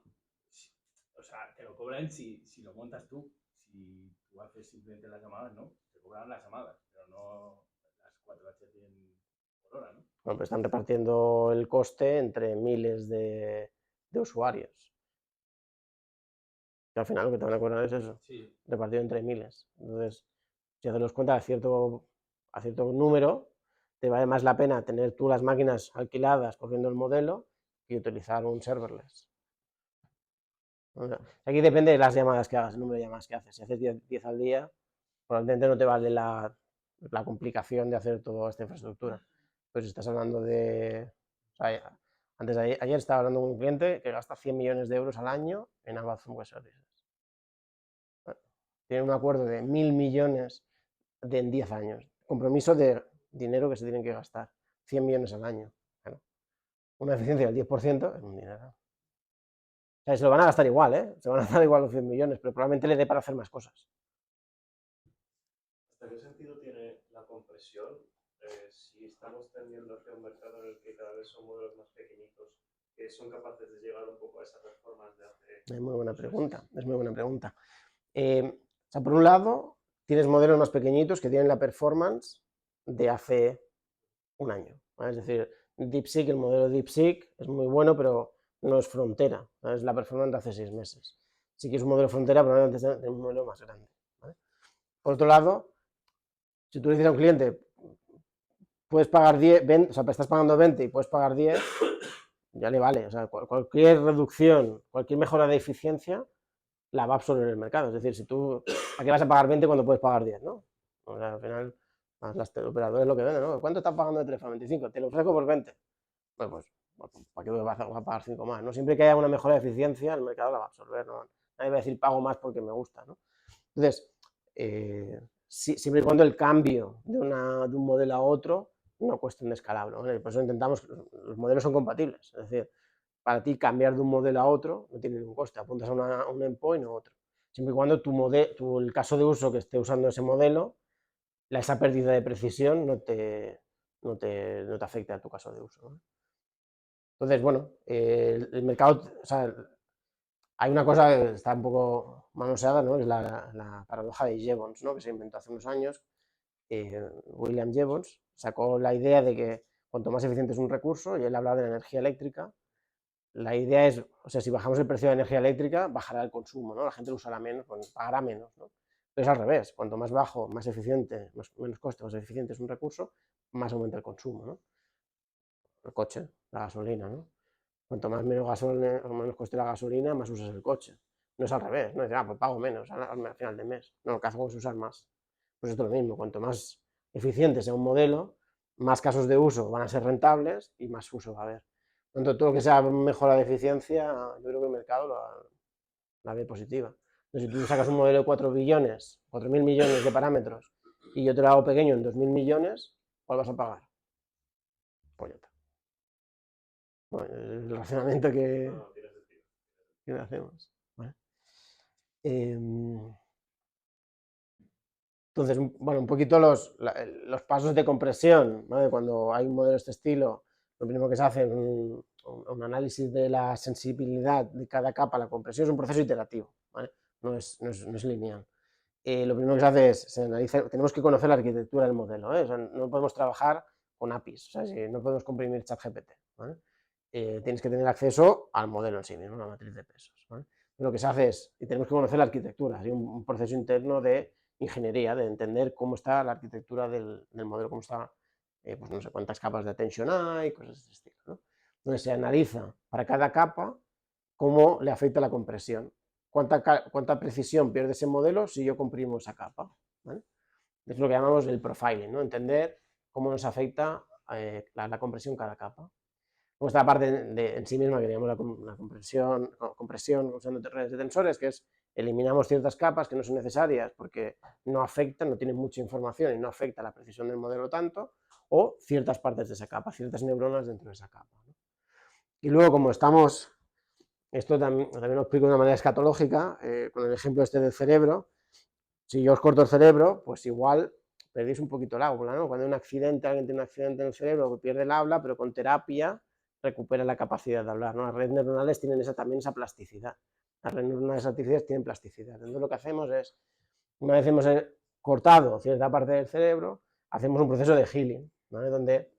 o sea, te lo cobran si lo montas tú. Si tú haces simplemente las llamadas, no. Te cobran las llamadas, pero no las 4 H100 por hora, ¿no? Bueno, pues están repartiendo el coste entre miles de usuarios. Que al final lo que te van a cobrar es eso, sí, repartido entre miles. Entonces, si haces los cuentas a cierto número, te vale más la pena tener tú las máquinas alquiladas corriendo el modelo que utilizar un serverless. O sea, aquí depende de las llamadas que hagas, el número de llamadas que haces. Si haces 10 al día, probablemente no te vale la complicación de hacer toda esta infraestructura. Pues si estás hablando de... O sea, ayer estaba hablando con un cliente que gasta 100 millones de euros al año en Amazon Web Services. Tiene un acuerdo de 1.000 millones en 10 años. Compromiso de dinero que se tienen que gastar. 100 millones al año. Bueno, una eficiencia del 10% es un dinero. O sea, se lo van a gastar igual, ¿eh? Se van a gastar igual los 100 millones, pero probablemente le dé para hacer más cosas. ¿Hasta qué sentido tiene la compresión si estamos tendiendo hacia un mercado en el que cada vez son modelos más pequeñitos que son capaces de llegar un poco a esa performance de hace... Es muy buena pregunta, es muy buena pregunta. O sea, por un lado, tienes modelos más pequeñitos que tienen la performance de hace un año, ¿vale? Es decir, DeepSeek, el modelo DeepSeek es muy bueno, pero no es frontera, ¿vale? Es la performance de hace 6 meses. Si quieres un modelo frontera, probablemente es un modelo más grande, ¿vale? Por otro lado, si tú le dices a un cliente, puedes pagar 10, 20, o sea, estás pagando 20 y puedes pagar 10, ya le vale. O sea, cualquier reducción, cualquier mejora de eficiencia la va a absorber el mercado. Es decir, si tú, ¿a qué vas a pagar 20 cuando puedes pagar 10, ¿no? O sea, al final, las teleoperadoras lo que venden, ¿no? ¿Cuánto estás pagando de teléfono? 25, te lo ofrezco por 20. Pues ¿para qué vas a pagar 5 más? ¿No? Siempre que haya una mejora de eficiencia, el mercado la va a absorber, ¿no? Nadie va a decir pago más porque me gusta, ¿no? Entonces, siempre y cuando el cambio de un modelo a otro no cueste un descalabro, ¿vale? Por eso intentamos, los modelos son compatibles, es decir, para ti cambiar de un modelo a otro no tiene ningún coste, apuntas a un endpoint o otro. Siempre y cuando el caso de uso que esté usando ese modelo, esa pérdida de precisión no te afecte a tu caso de uso, ¿no? Entonces, bueno, el mercado, o sea, hay una cosa que está un poco manoseada, ¿no? Es la paradoja de Jevons, ¿no? Que se inventó hace unos años, William Jevons, sacó la idea de que cuanto más eficiente es un recurso, y él hablaba de la energía eléctrica, la idea es, o sea, si bajamos el precio de la energía eléctrica, bajará el consumo, ¿no? La gente lo usará menos, pues pagará menos, ¿no? Pero es al revés, cuanto más bajo, más eficiente, menos coste, más eficiente es un recurso, más aumenta el consumo, ¿no? El coche, la gasolina, ¿no? Cuanto más menos coste la gasolina, más usas el coche. No es al revés, no es, pues pago menos al final de mes. No, lo que hacemos es usar más. Pues esto es lo mismo, cuanto más eficiente sea un modelo, más casos de uso van a ser rentables y más uso va a haber. Por lo tanto, todo lo que sea mejora de eficiencia, yo creo que el mercado la ve positiva. Entonces, si tú sacas un modelo de 4 billones, 4.000 millones de parámetros, y yo te lo hago pequeño en 2.000 millones, ¿cuál vas a pagar? Pues ya está. Bueno, el razonamiento que hacemos. ¿Vale? Entonces, bueno, un poquito los pasos de compresión, ¿vale? Cuando hay un modelo de este estilo, lo primero que se hace es un análisis de la sensibilidad de cada capa a la compresión, es un proceso iterativo, ¿vale? No es lineal. Lo primero que se hace es, se analiza, tenemos que conocer la arquitectura del modelo, ¿eh? O sea, no podemos trabajar con APIs, o sea, no podemos comprimir ChatGPT, ¿vale? Tienes que tener acceso al modelo en sí mismo, la matriz de pesos, ¿vale? Lo que se hace es, y tenemos que conocer la arquitectura, hay un proceso interno de ingeniería, de entender cómo está la arquitectura del modelo, cómo está, pues no sé cuántas capas de attention hay, cosas de este estilo, ¿no? Entonces se analiza para cada capa cómo le afecta la compresión, cuánta precisión pierde ese modelo si yo comprimo esa capa, ¿vale? Es lo que llamamos el profiling, ¿no? Entender cómo nos afecta la compresión cada capa. Luego está la parte en sí misma que llamamos la compresión usando redes de tensores, que es eliminamos ciertas capas que no son necesarias porque no afectan, no tienen mucha información y no afecta la precisión del modelo tanto, o ciertas partes de esa capa, ciertas neuronas dentro de esa capa, ¿no? Y luego, como estamos, esto también lo explico de una manera escatológica, con el ejemplo este del cerebro, si yo os corto el cerebro, pues igual perdéis un poquito el habla, ¿no? Cuando hay un accidente, alguien tiene un accidente en el cerebro, pierde el habla, pero con terapia recupera la capacidad de hablar, ¿no? Las redes neuronales tienen también esa plasticidad. Las redes neuronales artificiales tienen plasticidad. Entonces lo que hacemos es, una vez hemos cortado cierta parte del cerebro, hacemos un proceso de healing, ¿vale? Donde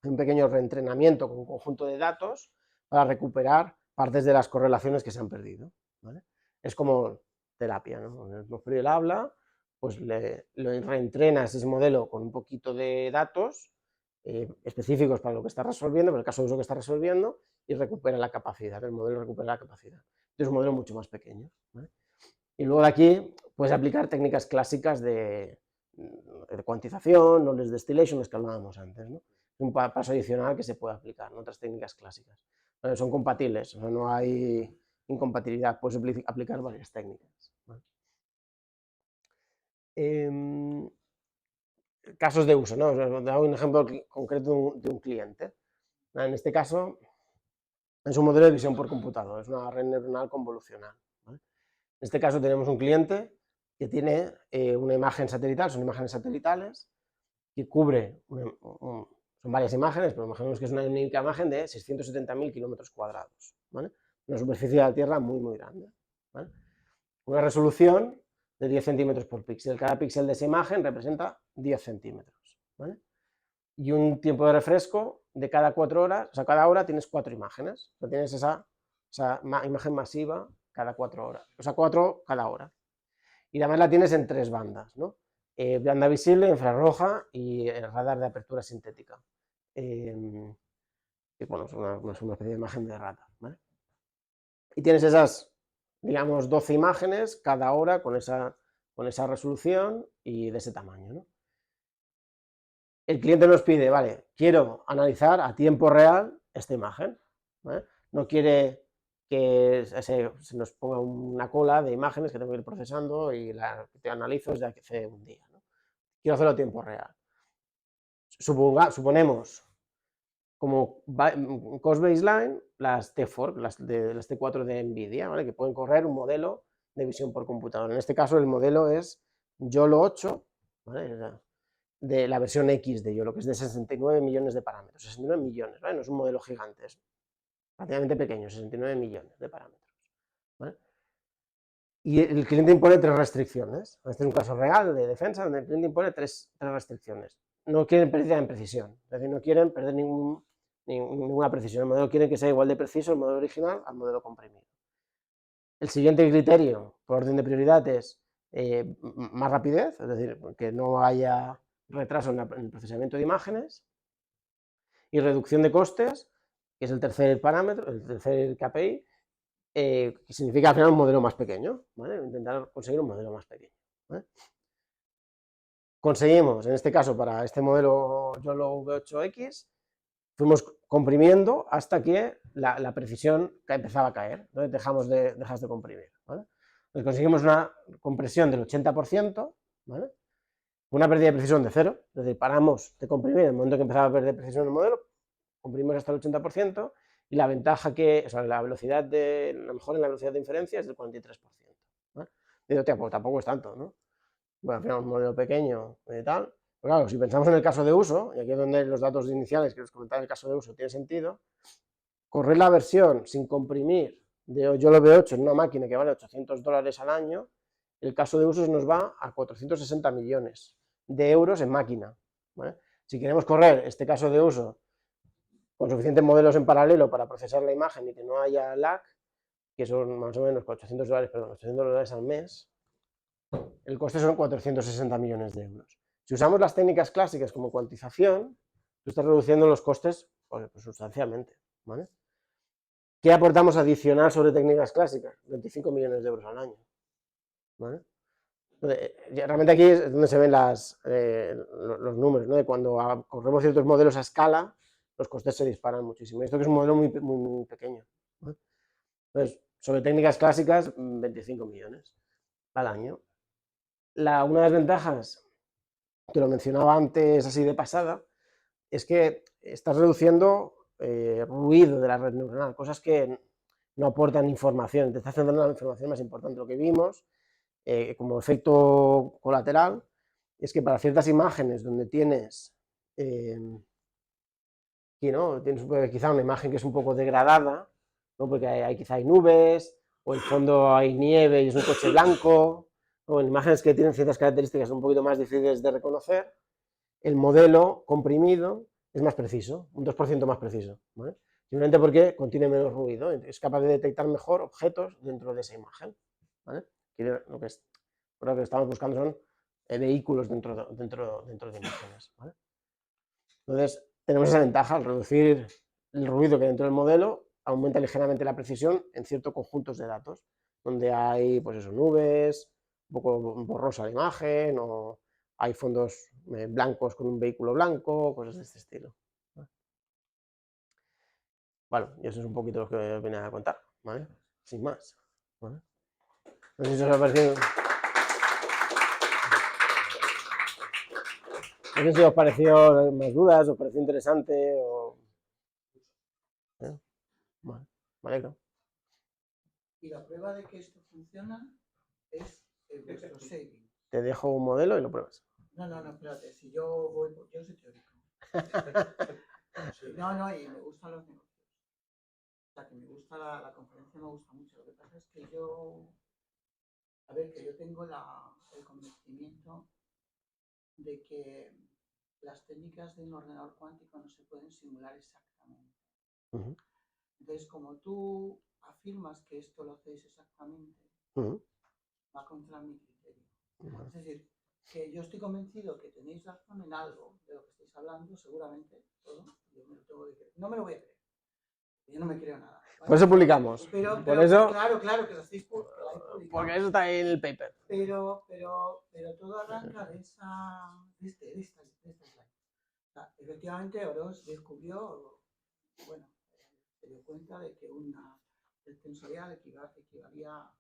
hay un pequeño reentrenamiento con un conjunto de datos para recuperar partes de las correlaciones que se han perdido, ¿vale? Es como terapia, ¿no? Hemos perdido el habla, pues lo reentrenas ese modelo con un poquito de datos específicos para lo que está resolviendo, para el caso de uso que está resolviendo, y recupera la capacidad, el modelo recupera la capacidad. Es un modelo mucho más pequeño, ¿vale? Y luego de aquí puedes aplicar técnicas clásicas de cuantización, knowledge distillation, las que hablábamos antes, ¿no? Un paso adicional que se puede aplicar, ¿no? Otras técnicas clásicas. Son compatibles, o sea, no hay incompatibilidad, puedes aplicar varias técnicas, ¿vale? Casos de uso, ¿no? Os doy un ejemplo concreto de un cliente. En este caso es un modelo de visión por computador, es una red neuronal convolucional, ¿vale? En este caso tenemos un cliente que tiene una imagen satelital, son imágenes satelitales, que cubre, son varias imágenes, pero imaginemos que es una única imagen de 670.000 kilómetros cuadrados, ¿vale? Una superficie de la Tierra muy, muy grande, ¿vale? Una resolución de 10 centímetros por píxel. Cada píxel de esa imagen representa 10 centímetros, ¿vale? Y un tiempo de refresco de cada 4 horas, o sea, cada hora tienes 4 imágenes, o sea, tienes esa imagen masiva cada 4 horas, o sea, 4 cada hora. Y además la tienes en 3 bandas, ¿no? Banda visible, infrarroja y el radar de apertura sintética. Que bueno, es una especie de imagen de rata, ¿vale? Y tienes esas, digamos, 12 imágenes cada hora con esa resolución y de ese tamaño, ¿no? El cliente nos pide, vale, quiero analizar a tiempo real esta imagen, ¿vale? No quiere que se nos ponga una cola de imágenes que tengo que ir procesando y la que te analizo desde hace un día, ¿no? Quiero hacerlo a tiempo real. Suponemos como cost baseline las T4, las T4 de NVIDIA, ¿vale? Que pueden correr un modelo de visión por computador. En este caso el modelo es YOLO 8, ¿vale? De la versión X de YOLO, que es de 69 millones de parámetros. 69 millones, ¿vale? No es un modelo gigante, es relativamente pequeño, 69 millones de parámetros, ¿vale? y el cliente impone 3 restricciones. Este es un caso real de defensa donde el cliente impone tres restricciones. No quieren pérdida en precisión, es decir, no quieren perder ninguna precisión. El modelo quiere que sea igual de preciso el modelo original al modelo comprimido. El siguiente criterio, por orden de prioridad, es más rapidez, es decir, que no haya retraso en el procesamiento de imágenes, y reducción de costes, que es el tercer parámetro, el tercer KPI, que significa al final un modelo más pequeño, ¿vale? Intentar conseguir un modelo más pequeño, ¿vale? Conseguimos, en este caso, para este modelo YOLO V8X, fuimos comprimiendo hasta que la precisión empezaba a caer, entonces dejas de comprimir, ¿vale? Entonces conseguimos una compresión del 80%, ¿vale? Una pérdida de precisión de 0, es decir, paramos de comprimir en el momento que empezaba a perder precisión el modelo, comprimimos hasta el 80%, y la ventaja o sea, la mejor en la velocidad de inferencia es del 43%, ¿vale? Digo, pues tampoco es tanto, ¿no? Bueno, al final un modelo pequeño y tal. Pero claro, si pensamos en el caso de uso, y aquí es donde los datos iniciales que os comentaba en el caso de uso tiene sentido, correr la versión sin comprimir de YOLO V8 en una máquina que vale $800 al año, el caso de uso nos va a 460 millones de euros en máquina, ¿vale? Si queremos correr este caso de uso con suficientes modelos en paralelo para procesar la imagen y que no haya lag, que son más o menos $800 al mes, el coste son 460 millones de euros. Si usamos las técnicas clásicas como cuantización, tú estás reduciendo los costes pues, sustancialmente, ¿vale? ¿Qué aportamos adicional sobre técnicas clásicas? 25 millones de euros al año, ¿vale? Realmente aquí es donde se ven los números, ¿no? De cuando corremos ciertos modelos a escala, los costes se disparan muchísimo. Esto que es un modelo muy pequeño, ¿vale? Entonces, sobre técnicas clásicas, 25 millones al año. Una de las ventajas, que lo mencionaba antes así de pasada, es que estás reduciendo ruido de la red neuronal, cosas que no aportan información, te estás centrando en la información más importante. Lo que vimos como efecto colateral es que para ciertas imágenes donde tienes, ¿no? Tienes quizá una imagen que es un poco degradada, ¿no? Porque quizá hay nubes, o en fondo hay nieve y es un coche blanco, o en imágenes que tienen ciertas características un poquito más difíciles de reconocer, el modelo comprimido es más preciso, un 2% más preciso, ¿vale? Simplemente porque contiene menos ruido, es capaz de detectar mejor objetos dentro de esa imagen, ¿vale? Lo que estamos buscando son vehículos dentro de imágenes, ¿vale? Entonces, tenemos esa ventaja, al reducir el ruido que hay dentro del modelo, aumenta ligeramente la precisión en ciertos conjuntos de datos, donde hay, pues eso, nubes, un poco borrosa la imagen, o hay fondos blancos con un vehículo blanco, cosas de este estilo. Bueno, y eso es un poquito lo que os venía a contar, ¿vale? Sin más, ¿vale? No sé si os ha parecido... No sé si os pareció más dudas, os pareció interesante o... Vale, me alegro. Y la prueba de que esto funciona es vuestro saving. Te dejo un modelo y lo pruebas. No, espérate, si yo soy teórico. No, y me gustan los negocios. O sea, que me gusta la conferencia, me gusta mucho. Lo que pasa es que yo tengo el convencimiento de que las técnicas de un ordenador cuántico no se pueden simular exactamente. Entonces, como tú afirmas que esto lo hacéis exactamente, va contra mi criterio. Es decir, que yo estoy convencido que tenéis razón en algo de lo que estáis hablando, seguramente, todo, yo me lo tengo que creer. No me lo voy a creer. Yo no me creo nada. ¿Vale? Por eso publicamos. Pero eso, claro, que lo estáis publicando. Porque eso está ahí en el paper. Pero todo arranca de esta slide. O sea, efectivamente, Orosz descubrió, bueno, se dio cuenta de que una red tensorial equivalía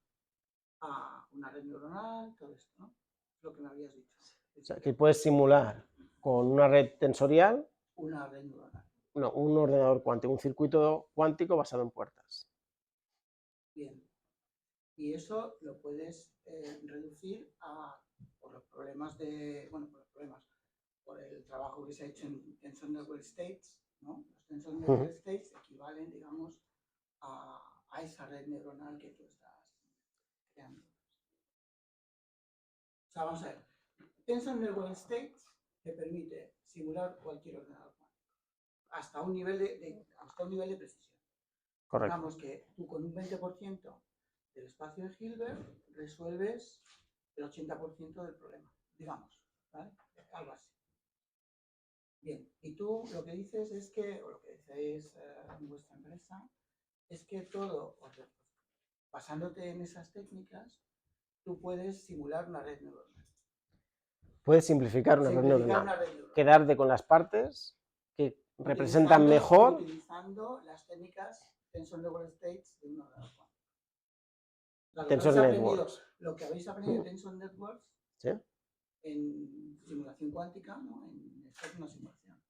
a una red neuronal, todo esto, ¿no? Lo que me habías dicho. O sea, que puedes simular con una red tensorial una red neuronal. No, un ordenador cuántico, un circuito cuántico basado en puertas. Bien. Y eso lo puedes reducir por los problemas por el trabajo que se ha hecho en Tensor Network States, ¿no? Los Tensor Network States equivalen, digamos, a esa red neuronal que tú estás creando. sea, vamos a ver. Tensor Network States te permite simular cualquier ordenador cuántico, hasta un nivel de precisión. Correcto. Digamos que tú con un 20% del espacio de Hilbert resuelves el 80% del problema, digamos, ¿vale? Algo así. Bien, y tú lo que dices es que, o lo que decís en vuestra empresa, es que todo, basándote en esas técnicas, tú puedes simular una red neuronal. Puedes simplificar una red neuronal, quedarte con las partes que representan mejor. Utilizando las técnicas Tensor Network States de un ordenador cuántico. Tensor Networks. Lo que habéis aprendido en Tensor Networks, ¿Sí? en simulación cuántica, ¿no? Esto es una simulación.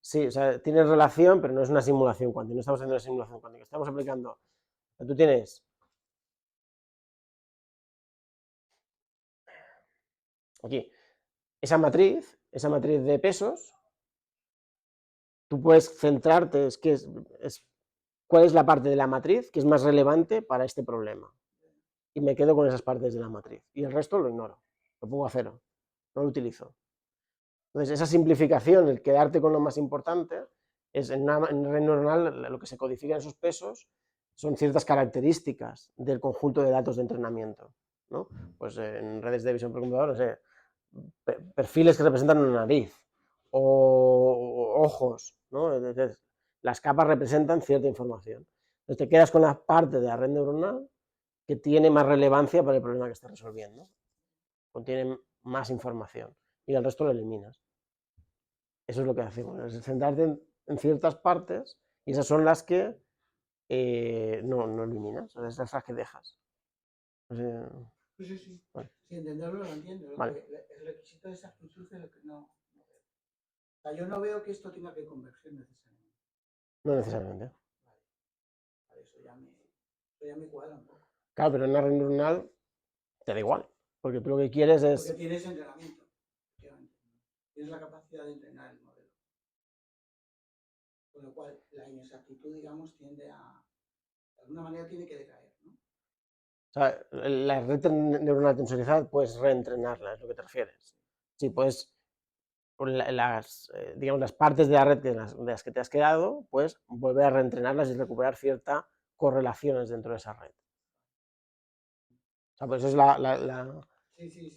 Sí, o sea, tiene relación, pero no es una simulación cuántica. No estamos haciendo una simulación cuántica. Estamos aplicando. Tú tienes aquí esa matriz de pesos. Tú puedes centrarte, cuál es la parte de la matriz que es más relevante para este problema. Y me quedo con esas partes de la matriz. Y el resto lo ignoro. Lo pongo a cero. No lo utilizo. Entonces, esa simplificación, el quedarte con lo más importante, es en una red neuronal lo que se codifica en esos pesos son ciertas características del conjunto de datos de entrenamiento, ¿no? Pues en redes de visión por computador, no sé, perfiles que representan una nariz o ojos, ¿no? Entonces, las capas representan cierta información. Entonces te quedas con la parte de la red neuronal que tiene más relevancia para el problema que estás resolviendo, contiene más información y el resto lo eliminas. Eso es lo que hacemos, es centrarte en ciertas partes y esas son las que no eliminas, esas las que dejas. Sí. Vale. Si entenderlo lo entiendo. Vale. El requisito de exactitud es lo que no veo. O sea, yo no veo que esto tenga que converger necesariamente. No necesariamente. Vale, eso ya me cuadra un poco. Claro, pero en una red neuronal te da igual, porque tú lo que quieres es... Porque tienes entrenamiento, efectivamente. Tienes la capacidad de entrenar el modelo. Con lo cual, la inexactitud, digamos, tiende a... De alguna manera tiene que decaer, ¿no? O sea, la red neuronal tensorizada puedes reentrenarla, es lo que te refieres. Sí, puedes... digamos, las partes de la red de las que te has quedado, pues volver a reentrenarlas y recuperar ciertas correlaciones dentro de esa red. O sea, pues eso es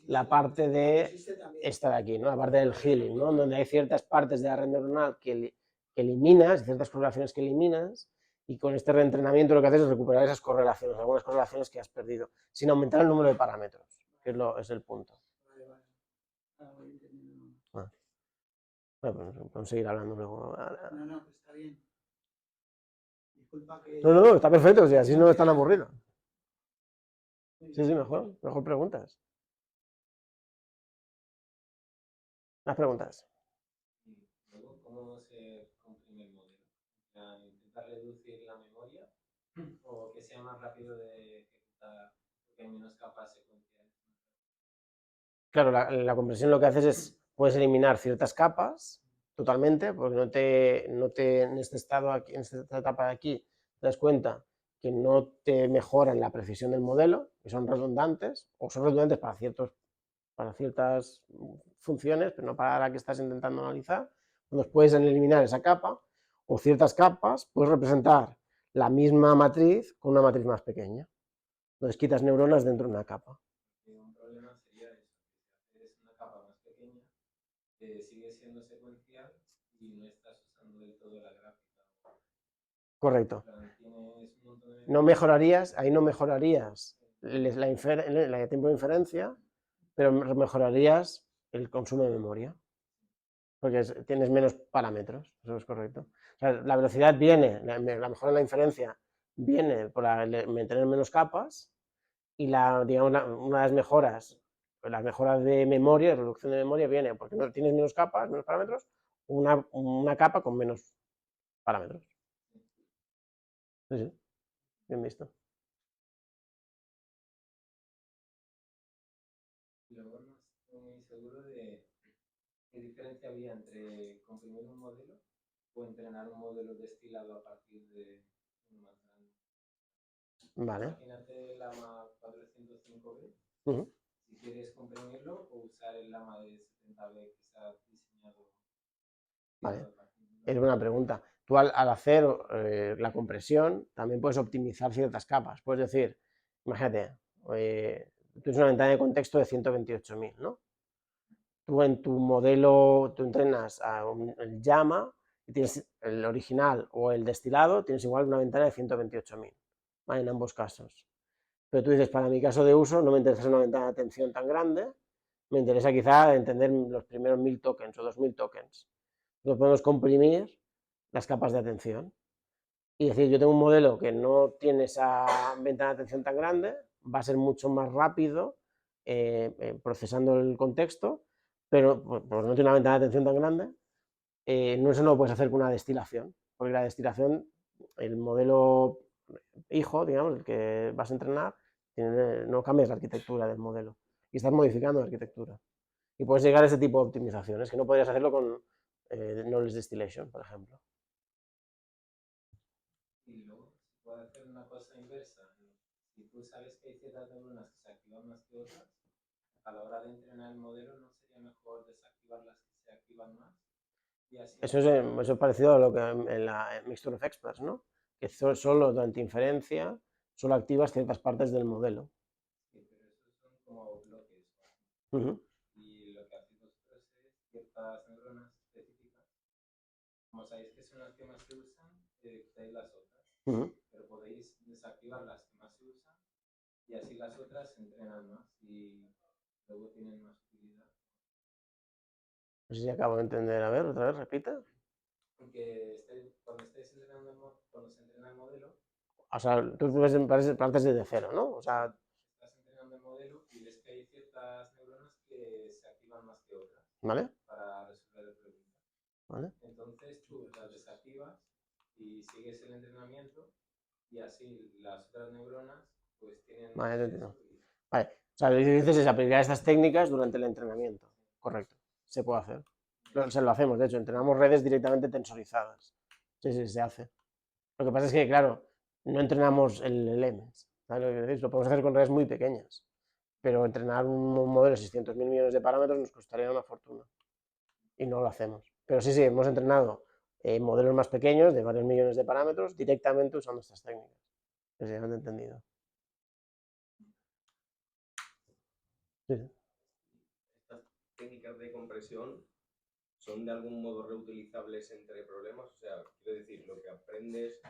la parte de esta de aquí, ¿no? La parte del healing, ¿no? Donde hay ciertas partes de la red neuronal que eliminas, ciertas correlaciones que eliminas, y con este reentrenamiento lo que haces es recuperar esas correlaciones, algunas correlaciones que has perdido, sin aumentar el número de parámetros, que es el punto. Bueno, pues podemos seguir hablando luego. No, pues está bien. Disculpa que... No, está perfecto, o sea, así no es tan aburrido. Sí, mejor preguntas. Más preguntas. Luego, ¿cómo se comprime el modelo? ¿Intentar reducir la memoria o que sea más rápido de ejecutar porque hay menos capas secuenciales? Claro, la compresión lo que haces es, puedes eliminar ciertas capas totalmente, porque en este estado aquí, en esta etapa de aquí, te das cuenta que no te mejoran la precisión del modelo, que son redundantes, o son redundantes para ciertas funciones, pero no para la que estás intentando analizar. Entonces puedes eliminar esa capa, o ciertas capas, puedes representar la misma matriz con una matriz más pequeña. Entonces quitas neuronas dentro de una capa. Un problema sería eso, que si haces una capa más pequeña, sigue siendo secuencial y no estás usando del todo la gráfica. Correcto. No mejorarías el tiempo de inferencia, pero mejorarías el consumo de memoria, porque tienes menos parámetros, eso es correcto. O sea, la velocidad viene, la mejora en la inferencia viene por tener menos capas, y digamos, una de las mejoras de memoria, reducción de memoria, viene porque no tienes menos capas, menos parámetros, una capa con menos parámetros. Sí, bien visto. Luego no estoy muy seguro de qué diferencia había entre comprimir un modelo o entrenar un modelo destilado a partir de un más grande. Vale. Imagínate la MA 405B. si quieres comprimirlo o usar el Llama de 70B que se ha diseñado. Vale, es buena pregunta. Tú al hacer la compresión también puedes optimizar ciertas capas. Puedes decir, imagínate, tú tienes una ventana de contexto de 128.000, ¿no? Tú en tu modelo, tú entrenas el Llama y tienes el original o el destilado, tienes igual una ventana de 128.000, ¿vale? En ambos casos. Pero tú dices, para mi caso de uso no me interesa una ventana de atención tan grande, me interesa quizá entender los primeros 1000 tokens o 2000 tokens. Entonces podemos comprimir las capas de atención y decir, yo tengo un modelo que no tiene esa ventana de atención tan grande, va a ser mucho más rápido procesando el contexto, pero pues no tiene una ventana de atención tan grande, eso no lo puedes hacer con una destilación, porque la destilación, el modelo hijo, digamos, el que vas a entrenar, no cambias la arquitectura del modelo y estás modificando la arquitectura. Y puedes llegar a ese tipo de optimizaciones que no podrías hacerlo con knowledge distillation, por ejemplo. Y luego se puede hacer una cosa inversa. Si tú sabes que hay ciertas neuronas que se activan más que otras, a la hora de entrenar el modelo, ¿no sería mejor desactivar las que se activan más? Y así eso es parecido a lo que en la Mixture of Experts, ¿no? Que solo durante inferencia solo activas ciertas partes del modelo. Sí, pero esos son como bloques. Y lo que hacéis vosotros es ciertas neuronas específicas. Como sabéis que son las que más se usan, quitáis las otras. Pero podéis desactivar las que más se usan y así las otras se entrenan más y luego tienen más utilidad. No sé si acabo de entender. A ver, otra vez, repita. Porque cuando estáis entrenando, cuando se entrena el modelo, o sea, tú partes desde cero, ¿no? O sea, estás entrenando el modelo y ves que hay ciertas neuronas que se activan más que otras, ¿vale? Para resolver el problema. ¿Vale? Entonces tú las desactivas y sigues el entrenamiento y así las otras neuronas pues tienen más Vale, peso. Vale. O sea, lo que dices es aplicar estas técnicas durante el entrenamiento. Correcto. Se puede hacer. Lo hacemos, de hecho, entrenamos redes directamente tensorizadas. Sí, se hace. Lo que pasa es que, claro, no entrenamos el LEMS. ¿Sabes lo que decís? Lo podemos hacer con redes muy pequeñas. Pero entrenar un modelo de 600.000 millones de parámetros nos costaría una fortuna. Y no lo hacemos. Pero sí, hemos entrenado modelos más pequeños de varios millones de parámetros directamente usando estas técnicas. Que se han entendido. Sí. Estas técnicas de compresión son de algún modo reutilizables entre problemas. O sea, quiero decir, lo que aprendes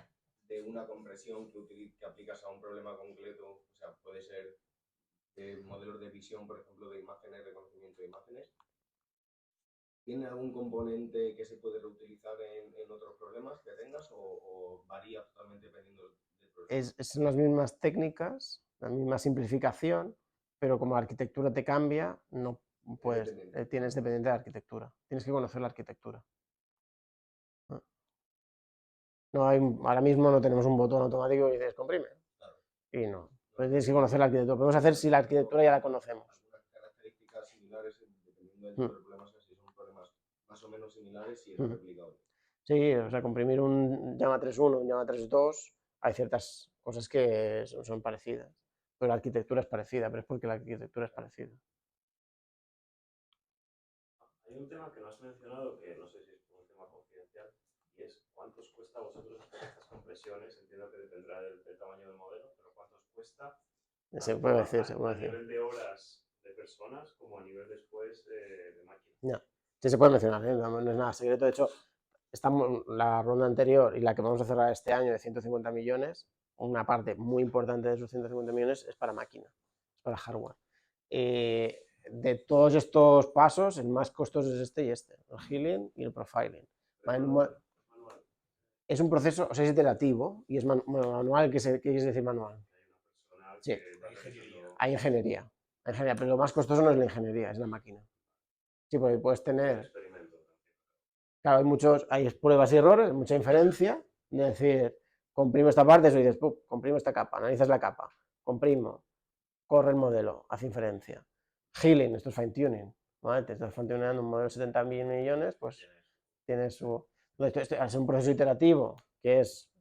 de una compresión que aplicas a un problema concreto, o sea, puede ser modelos de visión, por ejemplo, de imágenes, reconocimiento de imágenes. ¿Tiene algún componente que se puede reutilizar en otros problemas que tengas o varía totalmente dependiendo del problema? Son las mismas técnicas, la misma simplificación, pero como la arquitectura te cambia, no puedes, tienes dependiente de la arquitectura. Tienes que conocer la arquitectura. No hay, ahora mismo no tenemos un botón automático que dices comprime. Claro. Y no. Pues tienes que conocer la arquitectura. Podemos hacer si la arquitectura ya la conocemos. Algunas características similares dependiendo del tipo de problemas, si son problemas más o menos similares y es replicable. Sí, o sea, comprimir un Llama 3.1, un Llama 3.2, hay ciertas cosas que son parecidas. Pero la arquitectura es parecida, pero es porque la arquitectura es parecida. Hay un tema que no has mencionado, que no sé si es un tema confidencial, y es cuánto os cuesta a vosotros hacer estas compresiones. Entiendo que dependerá del tamaño del modelo, pero cuánto os cuesta Se puede decir, a nivel de horas de personas como a nivel después de máquina. No. Sí, se puede mencionar, ¿eh? No es nada secreto. De hecho, la ronda anterior y la que vamos a cerrar este año de 150 millones, una parte muy importante de esos 150 millones es para máquina, es para hardware. De todos estos pasos, el más costoso es este y este, el healing y el profiling. Es un proceso, o sea, es iterativo y es manual. ¿Qué quieres decir manual? Sí, hay ingeniería, pero lo más costoso no es la ingeniería, es la máquina. Sí, porque puedes tener... Claro, hay pruebas y errores, mucha inferencia, es decir, comprimo esta parte, eso dices, comprimo esta capa, analizas la capa, comprimo, corre el modelo, hace inferencia. Healing, esto es fine tuning, ¿vale? Te estás fine tuneando un modelo de 70 millones, pues tienes su... Entonces, al ser un proceso iterativo, que es,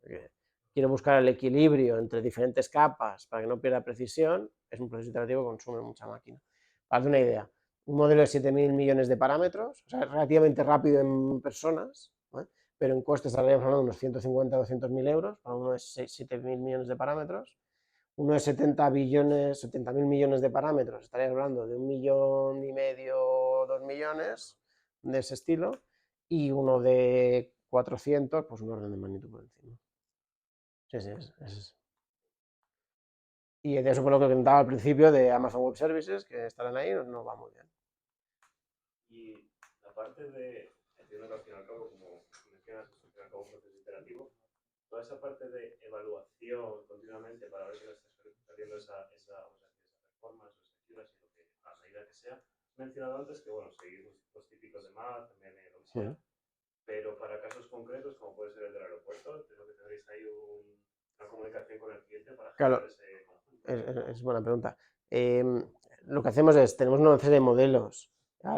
quiero buscar el equilibrio entre diferentes capas para que no pierda precisión, es un proceso iterativo que consume mucha máquina. Para darte una idea, un modelo de 7.000 millones de parámetros, o sea, es relativamente rápido en personas, ¿vale? Pero en costes estaríamos hablando de unos 150 o 200.000 euros para uno de 7.000 millones de parámetros. Uno de 70.000 millones de parámetros, estaríamos hablando de 1,5 millones, 2 millones de ese estilo, y uno de 400, pues un orden de magnitud por encima. Sí, sí, y de eso por lo que comentaba al principio de Amazon Web Services, que estarán ahí, nos va muy bien. Y la parte de, entiendo que al fin y al cabo, como mencionas, es al fin y al cabo un proceso iterativo, toda esa parte de evaluación continuamente para ver si no estás perdiendo esa performance o esa accuracy, lo que, a medida que sea. Has mencionado antes que, bueno, seguir los típicos de math, también lo que sea, pero para casos concretos, como puede ser el del aeropuerto, creo que tendréis ahí una comunicación con el cliente para generar ese conjunto. Es buena pregunta. Lo que hacemos es, tenemos una serie de modelos.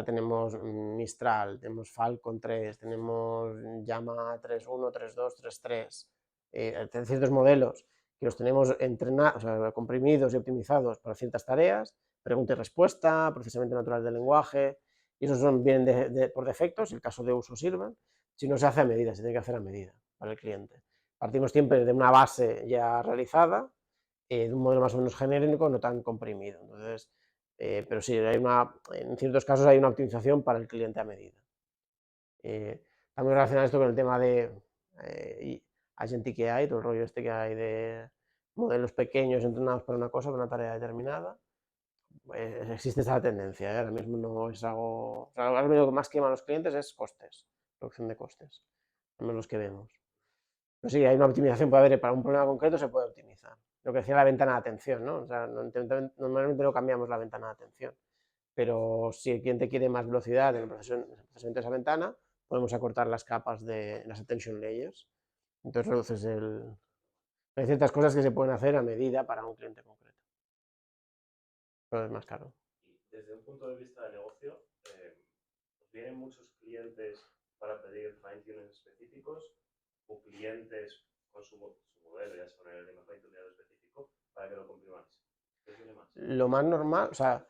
Tenemos Mistral, tenemos Falcon 3, tenemos Llama 3.1, 3.2, 3.3, ciertos modelos que los tenemos entrenados, o sea, comprimidos y optimizados para ciertas tareas, pregunta y respuesta, procesamiento natural del lenguaje, y esos vienen por defecto, si el caso de uso sirven. Si no se hace a medida, se tiene que hacer a medida para el cliente. Partimos siempre de una base ya realizada, de un modelo más o menos genérico, no tan comprimido. Entonces, pero sí, en ciertos casos hay una optimización para el cliente a medida. Está muy relacionado esto con el tema de Agentic AI, todo el rollo este que hay de modelos pequeños entrenados para una cosa, para una tarea determinada. Pues existe esa tendencia, ahora mismo no es algo... O sea, lo único que más quema a los clientes es costes, reducción de costes, al menos los que vemos. Pero sí, hay una optimización, puede haber, para un problema concreto se puede optimizar. Lo que decía la ventana de atención, ¿no? O sea, normalmente no cambiamos la ventana de atención, pero si el cliente quiere más velocidad en el procesamiento de esa ventana, podemos acortar las capas de las attention layers. Entonces reduces el... Hay ciertas cosas que se pueden hacer a medida para un cliente concreto, pero es más caro. Y desde un punto de vista de negocio, ¿vienen muchos clientes para pedir fine-tuning específicos o clientes con su modelo, ya se pone el fine-tuning específico, para que lo comprimáis? ¿Qué tiene más? Lo más normal, o sea,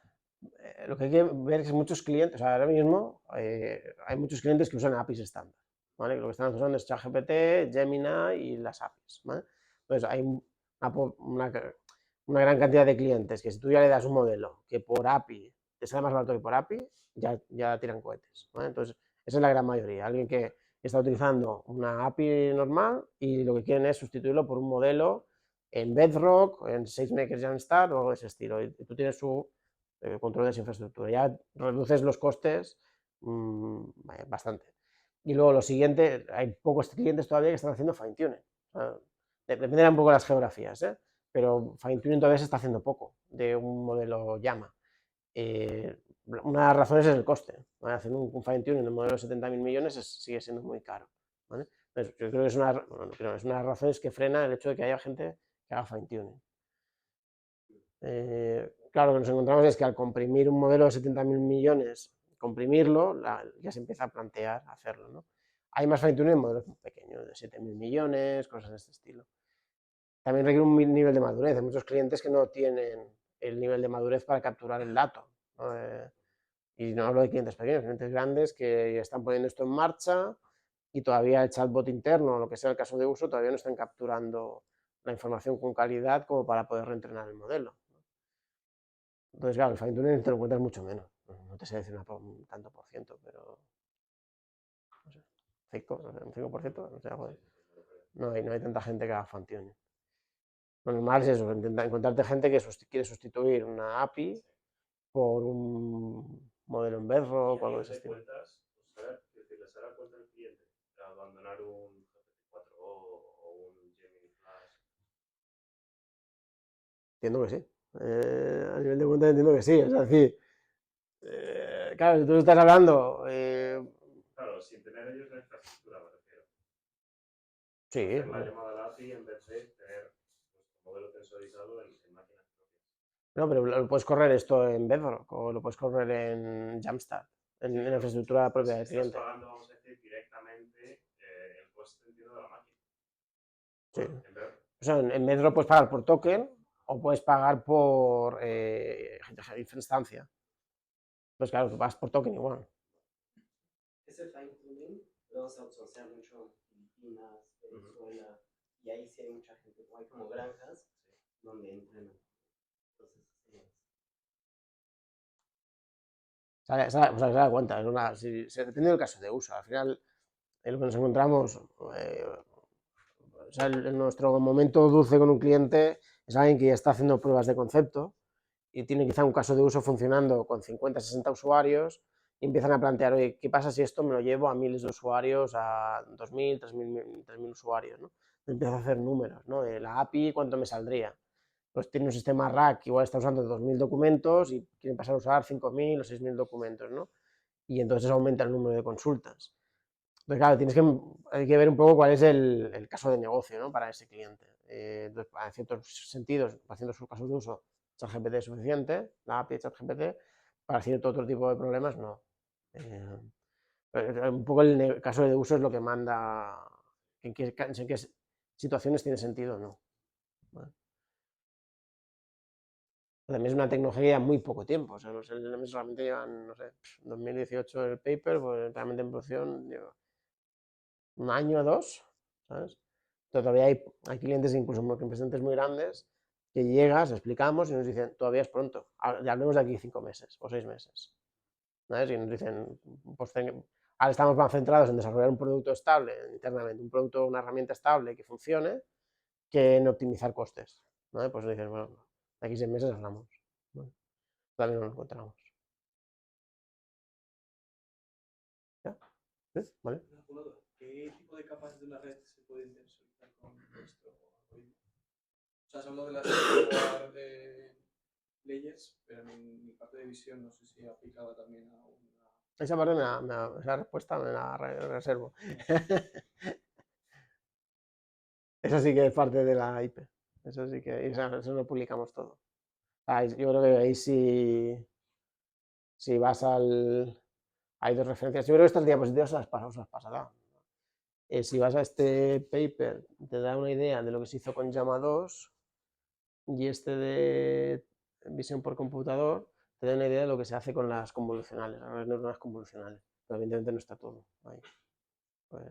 lo que hay que ver es que muchos clientes, o sea, ahora mismo hay muchos clientes que usan APIs estándar, ¿vale? Lo que están usando es ChatGPT, Gemini y las APIs, ¿vale? Entonces hay una gran cantidad de clientes que si tú ya le das un modelo que por API te sale más barato que por API, ya tiran cohetes, ¿vale? Entonces, esa es la gran mayoría. Alguien que está utilizando una API normal y lo que quieren es sustituirlo por un modelo en Bedrock, en SageMaker Jamstack o algo de ese estilo. Y tú tienes su control de esa infraestructura. Ya reduces los costes bastante. Y luego lo siguiente, hay pocos clientes todavía que están haciendo fine-tuning. O sea, dependerá un poco de las geografías, ¿eh? Pero fine-tuning todavía se está haciendo poco de un modelo Llama. Una de las razones es el coste. ¿Vale? Hacer un fine-tuning en un modelo de 70.000 millones sigue siendo muy caro. ¿Vale? Entonces, yo creo que es una de las razones que frena el hecho de que haya gente que haga fine-tuning. Claro, lo que nos encontramos es que al comprimir un modelo de 70.000 millones, comprimirlo, ya se empieza a plantear hacerlo, ¿no? Hay más fine-tuning en modelos pequeños, de 7.000 millones, cosas de este estilo. También requiere un nivel de madurez. Hay muchos clientes que no tienen el nivel de madurez para capturar el dato, ¿no? Y no hablo de clientes pequeños, clientes grandes que están poniendo esto en marcha y todavía el chatbot interno, o lo que sea el caso de uso, todavía no están capturando la información con calidad como para poder reentrenar el modelo. Entonces, claro, el fine-tuning te lo encuentras mucho menos. No te sé decir un tanto por ciento, pero no sé, 5, un 5%, no sé, joder. No hay tanta gente que haga fine-tuning. Lo normal es eso, encontrarte gente que quiere sustituir una API por un modelo en Bedrock o algo de ese estilo. Cuentas, ¿les hará cuenta el cliente de abandonar un GPT-4 o un Gemini Flash? Entiendo que sí. A nivel de cuenta entiendo que sí. Es decir, claro, si tú estás hablando... Claro, sin tener ellos la infraestructura, me refiero. Sí. Hacer la llamada a la API en vez de tener nuestro modelo tensorizado en máquinas propias. No, pero lo puedes correr esto en Bedrock o lo puedes correr en Jamstack, en la infraestructura propia del cliente. Estás pagando, vamos a decir, directamente el coste, entiendo, de la máquina. Sí. Bueno, O sea, en Bedrock puedes pagar por token o puedes pagar por instancia. Entonces, claro, tú vas por token igual. Ese fine tuning luego se outsourcea mucho en Filipinas, Venezuela, y ahí sí hay mucha gente, hay como granjas donde entrenan. Entonces, Se da cuenta, depende del caso de uso. Al final, lo que nos encontramos, en nuestro momento dulce con un cliente es alguien que ya está haciendo pruebas de concepto y tiene quizá un caso de uso funcionando con 50, 60 usuarios y empiezan a plantear, oye, ¿qué pasa si esto me lo llevo a miles de usuarios, a 2.000, 3.000 usuarios? ¿No? Empieza a hacer números, ¿no? La API, ¿cuánto me saldría? Pues tiene un sistema RAC, igual está usando 2.000 documentos y quieren pasar a usar 5.000 o 6.000 documentos, ¿no? Y entonces aumenta el número de consultas. Entonces, claro, hay que ver un poco cuál es el caso de negocio, ¿no? Para ese cliente. Entonces, en ciertos sentidos, haciendo sus casos de uso, ChatGPT es suficiente, la API de ChatGPT, para cierto otro tipo de problemas, no. Un poco el caso de uso es lo que manda en qué situaciones tiene sentido o no. ¿Vale? También es una tecnología muy poco tiempo, o sea, no sé, realmente llevan, no sé, 2018 el paper, pues realmente en producción lleva un año o dos, ¿sabes? Todavía hay clientes, incluso representantes muy grandes, que llegas, explicamos y nos dicen, todavía es pronto, ya hablemos de aquí 5 meses o 6 meses. ¿Sabes? Y nos dicen, pues ahora estamos más centrados en desarrollar un producto estable internamente, una herramienta estable que funcione, que en optimizar costes. ¿No? Pues dices, bueno, de aquí 6 meses hablamos. ¿No? Todavía no nos encontramos. ¿Ya? ¿Sí? ¿Vale? ¿Qué tipo de capas de una red se pueden visualizar con nuestro algoritmo? O sea, has hablado de las hardware layers, pero en mi parte de visión no sé si aplicaba también a una... Esa parte esa respuesta me la reservo. Eso sí que es parte de la IP. Eso sí que, eso lo publicamos todo. Yo creo que ahí si vas al... Hay dos referencias. Yo creo que estas diapositivas se las pasará. Si vas a este paper, te da una idea de lo que se hizo con Llama 2 y este de visión por computador te da una idea de lo que se hace con las convolucionales, las neuronas convolucionales. Pero evidentemente no está todo ahí. Pues,